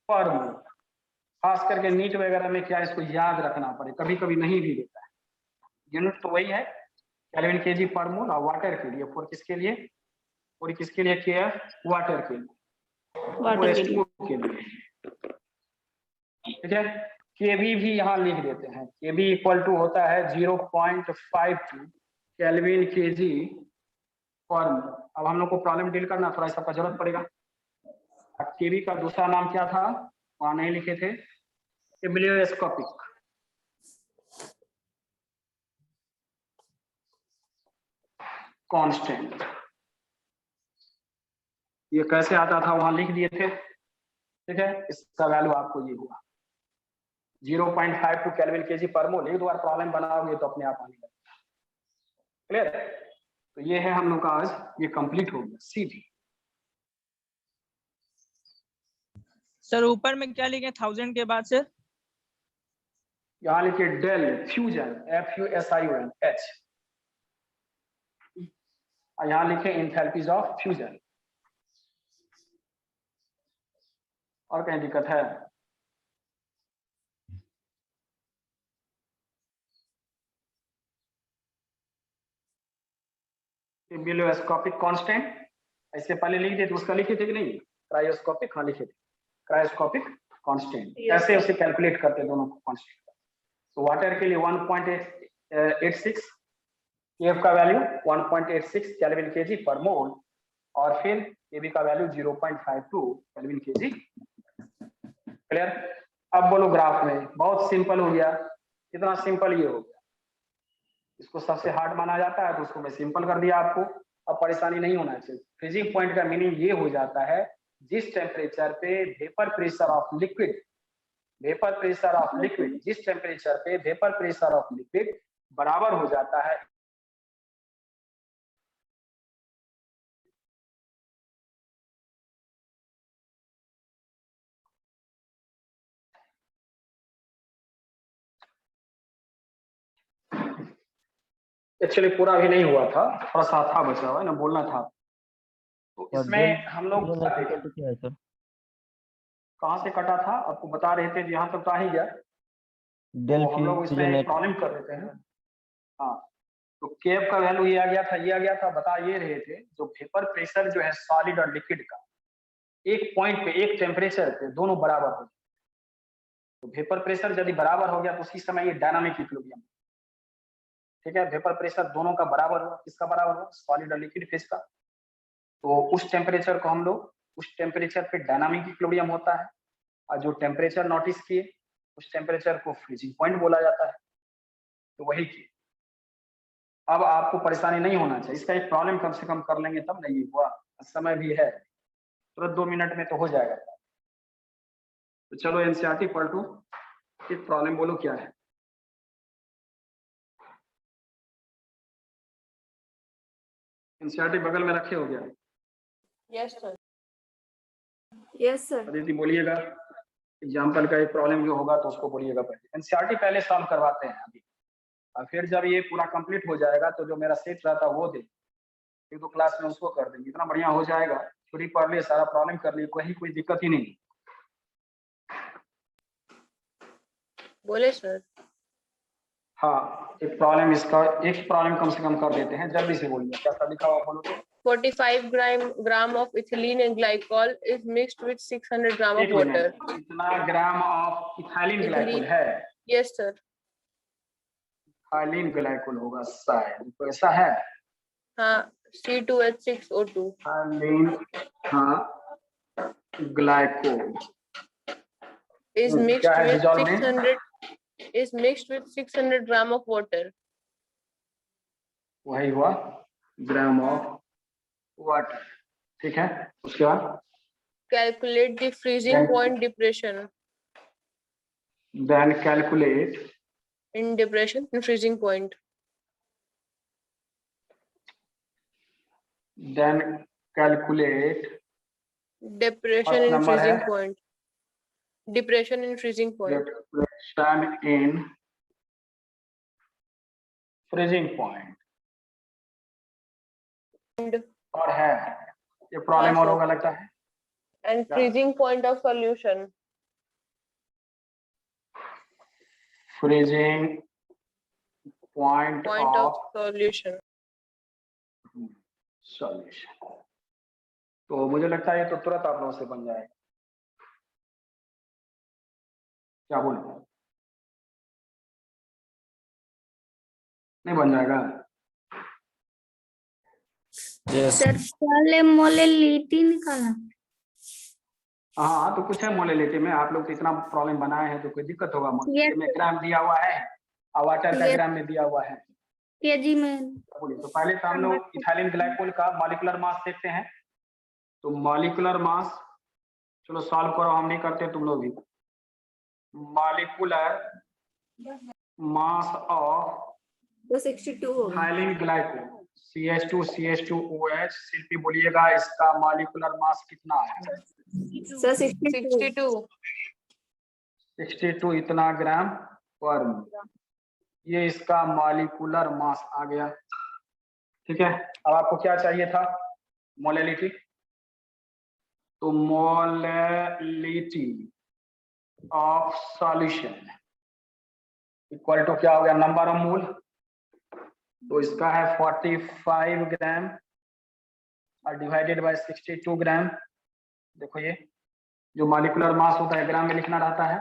Speaker 1: पर मोल। खास करके नीट वगैरह में क्या इसको याद रखना पड़े, कभी कभी नहीं भी देता है, यूनिट तो वही है केल्विन केजी पर मोल, और वाटर के लिए फॉर किसके लिए, और किसके लिए केएफ, वाटर के लिए, के लिए, ठीक है। केवी भी यहाँ लिख देते हैं, केवी इक्वल टू होता है 0.52 केल्विन केजी पर मोल। अब हम लोग को प्रॉब्लम डील करना, थोड़ा इसका जरूरत पड़ेगा। केवी का दूसरा नाम क्या था, वहां नहीं लिखे थे, एबिलियोस्कोपिक, कांस्टेंट, ये कैसे आता था वहां लिख दिए थे, ठीक है। इसका वैल्यू आपको ये हुआ 0.52 केल्विन केजी पर मोल। एक दो बार प्रॉब्लम बनाओगे तो अपने आप आने लगेगा, क्लियर। तो ये है हम लोग का आज, ये कंप्लीट हो गया सीधी।
Speaker 2: सर ऊपर में क्या लिखे 1000 के बाद से,
Speaker 1: यहाँ लिखिए डेल फ्यूजन, FUSION H, और यहाँ लिखे इंथैल्पीज ऑफ फ्यूजन। और कहीं दिक्कत है, एबिलियोस्कोपिक कांस्टेंट ऐसे पहले लिख दिए, तो उसका लिखे थे कि नहीं, क्रायोस्कोपिक, हाँ लिखे थे क्रायोस्कोपिक कांस्टेंट, ऐसे उसे कैलकुलेट करते दोनों को कांस्टेंट। तो वाटर के लिए 1.86, केएफ का वैल्यू 1.86 केल्विन केजी पर मोल, और फिर केबी का वैल्यू 0.52 केल्विन केजी, क्लियर। अब बोलो ग्राफ में, बहुत सिंपल हो गया, कितना सिंपल ये हो गया, इसको सबसे हार्ड माना जाता है तो उसको मैं सिंपल कर दिया आपको, अब परेशानी नहीं होना चाहिए। फ्रीजिंग पॉइंट का मीनिंग ये हो जाता है, जिस टेम्परेचर पे वेपर प्रेशर ऑफ लिक्विड, जिस टेम्परेचर पे वेपर प्रेशर ऑफ लिक्विड बराबर हो जाता है एक्चुअली पूरा भी नहीं हुआ था, थोड़ा सा था बचा हुआ है ना, बोलना था। तो इसमें हम लोग कहाँ से कटा था आपको बता रहे थे, यहाँ तक तो आ ही गया, तो हम लोग इसमें प्रॉब्लम कर देते हैं। हाँ, तो केएफ का वैल्यू ये आ गया था, ये आ गया था, बता ये रहे थे, जो वेपर प्रेशर जो है सॉलिड और लिक्विड का एक पॉइंट पे, एक टेम्परेचर पे दोनों बराबर हो, तो वेपर प्रेशर यदि बराबर हो गया तो उसी समय ये डायनामिक इक्विलिब्रियम, ठीक है। वेपर प्रेशर दोनों का बराबर हुआ, किसका बराबर हुआ, सॉलिड और लिक्विड फेज का। तो उस टेम्परेचर को हम लोग, उस टेम्परेचर पे डायनामिक इक्विलिब्रियम होता है, और जो टेम्परेचर नोटिस किए उस टेम्परेचर को फ्रीजिंग पॉइंट बोला जाता है। तो वही किए। अब आपको परेशानी नहीं होना चाहिए, इसका एक प्रॉब्लम कम से कम कर लेंगे तब नहीं हुआ, समय भी है, तुरंत 2 मिनट में तो हो जाएगा। तो चलो एनसीईआरटी पढ़ लो, एक प्रॉब्लम बोलो क्या है। एनसीईआरटी बगल में रखे हो गया?
Speaker 3: Yes, sir.
Speaker 5: Yes, sir.
Speaker 1: Aditi बोलिएगा, एग्जाम्पल का एक प्रॉब्लम जो होगा तो उसको बोलिएगा पहले। एनसीईआरटी पहले सॉल्व करवाते हैं अभी, और फिर जब ये पूरा कंप्लीट हो जाएगा तो जो मेरा सेट रहता है वो दे, एक दो क्लास में उसको कर देंगे, इतना बढ़िया हो जाएगा। पूरी पढ़ लिए, सारा प्रॉब्लम कर लिए, कोई दिक्कत ही नहीं।
Speaker 3: बोले सर।
Speaker 1: हाँ, एक प्रॉब्लम इसका, एक प्रॉब्लम कम से कम कर देते हैं, जल्दी से बोलिए क्या सब लिखा हुआ बोलो तो।
Speaker 3: 45 gram of ethylene and glycol is mixed with 600 gram of
Speaker 1: एक
Speaker 3: water.
Speaker 1: मिनट, कितना ग्राम ऑफ इथाइलिन ग्लाइकोल है?
Speaker 3: Yes, sir.
Speaker 1: इथाइलिन ग्लाइकोल होगा शायद, तो ऐसा है।
Speaker 3: हाँ, C2H6O2.
Speaker 1: इथाइलिन, हाँ, ग्लाइकोल
Speaker 3: is mixed
Speaker 1: क्या है
Speaker 3: with
Speaker 1: dissolved में?
Speaker 3: 600 gram of water.
Speaker 1: वही हुआ, ग्राम ऑफ वाटर, ठीक है। उसके बाद
Speaker 3: Calculate the freezing point depression
Speaker 1: then calculate
Speaker 3: in depression in freezing point.
Speaker 1: then calculate
Speaker 3: Depression
Speaker 1: First
Speaker 3: in
Speaker 1: number
Speaker 3: freezing
Speaker 1: है?
Speaker 3: point. Depression in freezing point.
Speaker 1: depression in freezing point।
Speaker 3: And,
Speaker 1: और है ये problem
Speaker 3: हाँ,
Speaker 1: और
Speaker 3: sir.
Speaker 1: होगा लगता है।
Speaker 3: and
Speaker 1: Yeah.
Speaker 3: freezing point of solution.
Speaker 1: freezing point of
Speaker 3: Solution.
Speaker 1: solution। तो मुझे लगता है ये तो तुरंत आप लोगों से बन जाएगा, क्या बोलो? नहीं बन जाएगा?
Speaker 6: सर पहले मोलेलिटी निकाला।
Speaker 1: हाँ, तो कुछ है मोलेलिटी में, आप लोग तो इतना प्रॉब्लम बनाए हैं तो कोई दिक्कत होगा? मोलेलिटी में ग्राम दिया हुआ है और वाटर का ग्राम में दिया हुआ है।
Speaker 6: केजी में।
Speaker 1: बोलिए, तो पहले तो हम लोग इथाइलिन ग्लाइकोल का मॉलिक्यूलर मास देखते हैं। तो मॉलिक्यूलर मास, चलो सॉल्व करो, हम नहीं करते तुम लोग भी। मॉलिक्यूलर मास ऑफ
Speaker 5: 62 होगा।
Speaker 1: इथाइलिन ग्लाइकोल CH2CH2OH, शिल्पी बोलिएगा इसका मॉलिक्यूलर मास कितना है?
Speaker 5: सर 62।
Speaker 1: 62 इतना ग्राम पर मोल, ये इसका मॉलिक्यूलर मास आ गया, ठीक है। अब आपको क्या चाहिए था? मोलेलिटी। तो molality of solution equal to क्या हो गया? Number of mole. तो इसका है 45 ग्राम और डिवाइडेड बाय 62 ग्राम। देखो ये जो मॉलिक्यूलर मास होता है ग्राम में लिखना रहता है,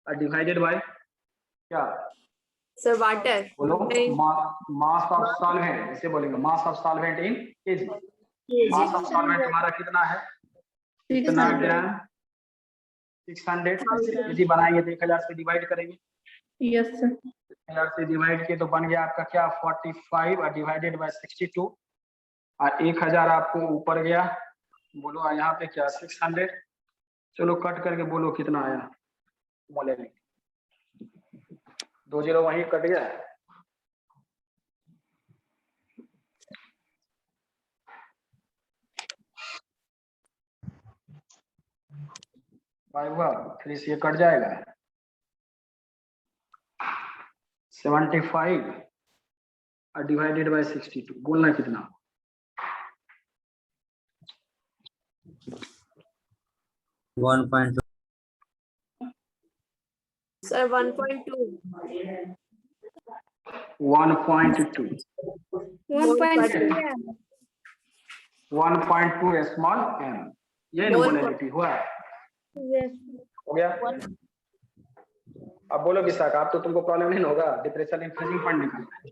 Speaker 1: और डिवाइडेड बाय क्या?
Speaker 5: Sir water.
Speaker 1: बोलो, मास ऑफ सॉल्वेंट, ऐसे बोलेंगे mass of solvent in KG. Mass of solvent हमारा कितना है? कितना ग्राम? 600। केजी बनाएंगे तो 1000 से डिवाइड करेंगे।
Speaker 8: Yes sir.
Speaker 1: 1000 से डिवाइड किए तो बन गया आपका क्या? 45 और डिवाइडेड बाय 62, और 1000 आपको ऊपर गया। बोलो और यहाँ पे क्या? 600। चलो कट करके बोलो कितना आया मोलेलिटी? 2 0 वहीं कट गया। हुआ 3 से ये कट जाएगा। 75 और डिवाइडेड बाय 62, बोलना कितना?
Speaker 9: 1.2।
Speaker 5: सर 1.2।
Speaker 1: 1.2। 1.2 स्मॉल m, ये मोलेलिटी हुआ। हो गया? अब बोलो विशाखा, आप तो तुमको प्रॉब्लम नहीं होगा डिप्रेशन इन फ्रीजिंग पॉइंट निकालना है,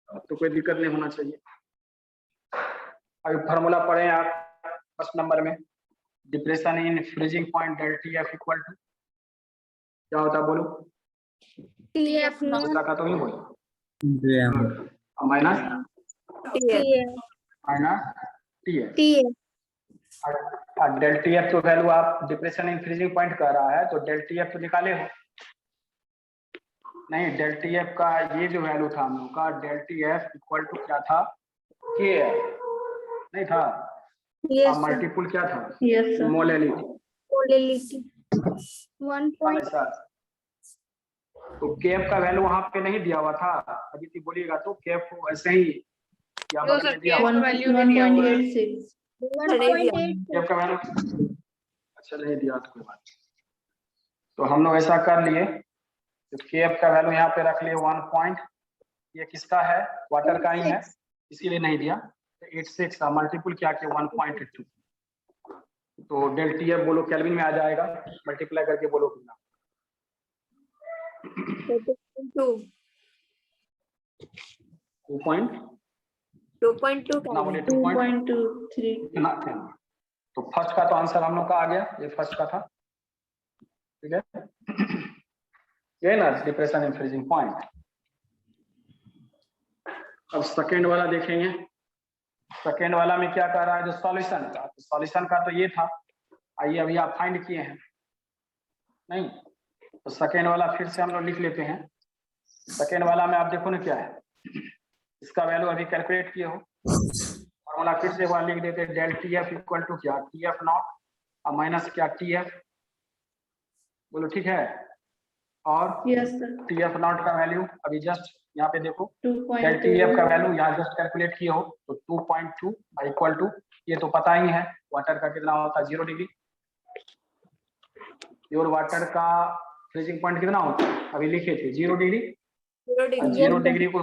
Speaker 1: अब तो कोई दिक्कत नहीं होना चाहिए। अभी फार्मूला पढ़े आप फर्स्ट नंबर में, depression in freezing point del T F equal to क्या होता है बोलो?
Speaker 6: TF नॉट
Speaker 1: विशाखा तो नहीं बोलो,
Speaker 9: m
Speaker 1: minus
Speaker 6: TF
Speaker 1: T F.
Speaker 6: TF
Speaker 1: del T F तो वैल्यू आप डिप्रेशन इन फ्रीजिंग पॉइंट कर रहा है तो डेल टी एफ तो निकाले हो नहीं? डेल टी एफ का ये जो वैल्यू था हम लोग का del T F equal to क्या था? के एफ नहीं था?
Speaker 6: यस
Speaker 1: मल्टीपुल क्या था?
Speaker 8: Yes, sir.
Speaker 1: Molality.
Speaker 6: Molality 1 point
Speaker 1: तो केएफ का वैल्यू वहां पे नहीं दिया हुआ था, अदिति बोलिएगा तो केएफ को ऐसे ही क्या
Speaker 3: No,
Speaker 1: बदल
Speaker 3: sir,
Speaker 1: दिया?
Speaker 3: KF value नहीं दिया हुआ है।
Speaker 8: 1.86.
Speaker 6: 1.8
Speaker 1: केएफ का वैल्यू अच्छा नहीं दिया तो कोई बात नहीं। तो हम लोग ऐसा कर लिए, तो केएफ का वैल्यू यहाँ पे रख लिए 1 पॉइंट, ये किसका है? वाटर का ही है, इसीलिए नहीं दिया। तो 86 का मल्टीपुल क्या के 1.2, तो डेल टी एफ बोलो केल्विन में आ जाएगा, मल्टीप्लाई करके बोलो कितना?
Speaker 6: 2.2
Speaker 1: कितना बोले? 2.2
Speaker 8: 2.23.
Speaker 1: तो फर्स्ट का तो आंसर हम लोग का आ गया, ये फर्स्ट का था, ठीक है। ये ना डिप्रेशन इन फ्रीजिंग पॉइंट। अब सेकेंड वाला देखेंगे, सेकेंड वाला में क्या कह रहा है? जो सॉल्यूशन का, तो सॉल्यूशन का तो ये था, आइए अभी आप फाइंड किए हैं नहीं, तो सेकेंड वाला फिर से हम लोग लिख लेते हैं। सेकेंड वाला में आप देखो ना क्या है, इसका वैल्यू अभी कैलकुलेट किए हो, फॉर्मूला फिर से वहां लिख देते हैं, del T F equal to क्या? टी एफ नॉट और माइनस क्या? टी एफ, बोलो ठीक है। और
Speaker 8: Yes, sir.
Speaker 1: T F not का वैल्यू अभी जस्ट यहाँ पे देखो, डेल टी
Speaker 8: 2.2.
Speaker 1: एफ का वैल्यू यहाँ जस्ट कैलकुलेट किए हो, तो 2.2 इक्वल टू, ये तो पता ही है वाटर का कितना होता है? 0 डिग्री। प्योर वाटर का फ्रीजिंग पॉइंट कितना होता है? अभी लिखे थे 0 डिग्री। 0 डिग्री को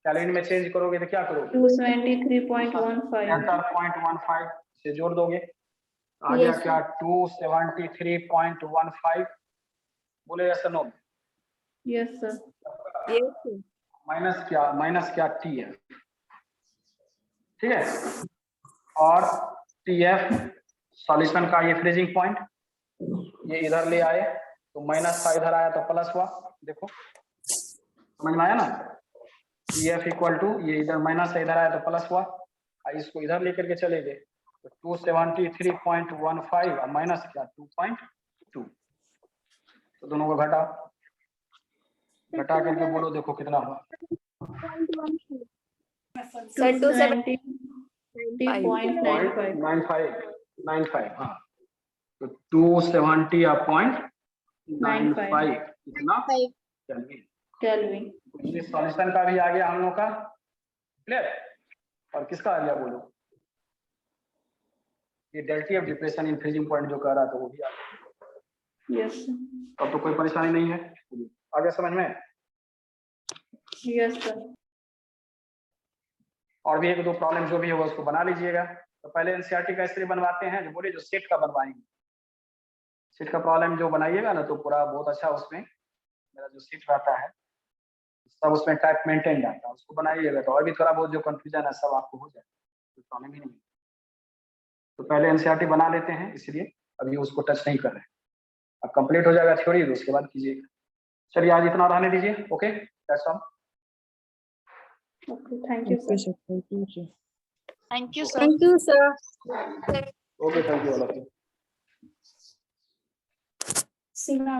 Speaker 1: केल्विन में चेंज करोगे तो क्या करोगे?
Speaker 8: 273.15.
Speaker 1: 73.15 से जोड़ दोगे, आ गया क्या? 273.15 बोले ऐसा नो,
Speaker 8: Yes, sir.
Speaker 1: माइनस क्या? माइनस क्या? टी एफ, ठीक है। और टी एफ सॉल्यूशन का ये फ्रीजिंग पॉइंट, ये इधर ले आए तो माइनस था, इधर आया तो प्लस हुआ, देखो समझ में आया ना? टी एफ इक्वल टू, ये इधर माइनस है, इधर आया तो प्लस हुआ, और इसको इधर लेकर के चले गए तो 273.15 और माइनस क्या? 2.2, तो दोनों को घटा करके बोलो, देखो कितना हुआ?
Speaker 8: 270.95.
Speaker 1: हाँ, तो 270.95 कितना?
Speaker 8: Kelvin.
Speaker 1: ये सॉल्यूशन का भी आ गया हम लोग का, क्लियर। और किसका आ गया बोलो? ये delta T of depression in freezing point जो कह रहा था वो भी आ गया।
Speaker 8: Yes, sir.
Speaker 1: अब तो कोई परेशानी नहीं है, आगे समझ में?
Speaker 8: Yes, sir.
Speaker 1: और भी एक दो प्रॉब्लम जो भी होगा उसको बना लीजिएगा। तो पहले एनसीईआरटी का इसलिए बनवाते हैं, जो बोले जो सेट का बनवाएंगे, सेट का प्रॉब्लम जो बनाइएगा ना तो पूरा बहुत अच्छा, उसमें मेरा जो सेट रहता है सब उसमें टाइप मेंटेन रहता है, उसको बनाइएगा तो और भी थोड़ा बहुत जो कंफ्यूजन है सब आपको हो जाए, तो प्रॉब्लम ही नहीं। तो पहले एनसीईआरटी बना लेते हैं, इसलिए अभी उसको टच नहीं कर रहे हैं। अब कंप्लीट हो जाएगा थ्योरी तो उसके बाद कीजिएगा। चलिए आज इतना रहने दीजिए, okay, that's all.
Speaker 8: Okay, thank you, sir.
Speaker 3: Thank you, sir.
Speaker 6: Thank you, sir.
Speaker 1: Okay, thank you all of you.
Speaker 6: Sila,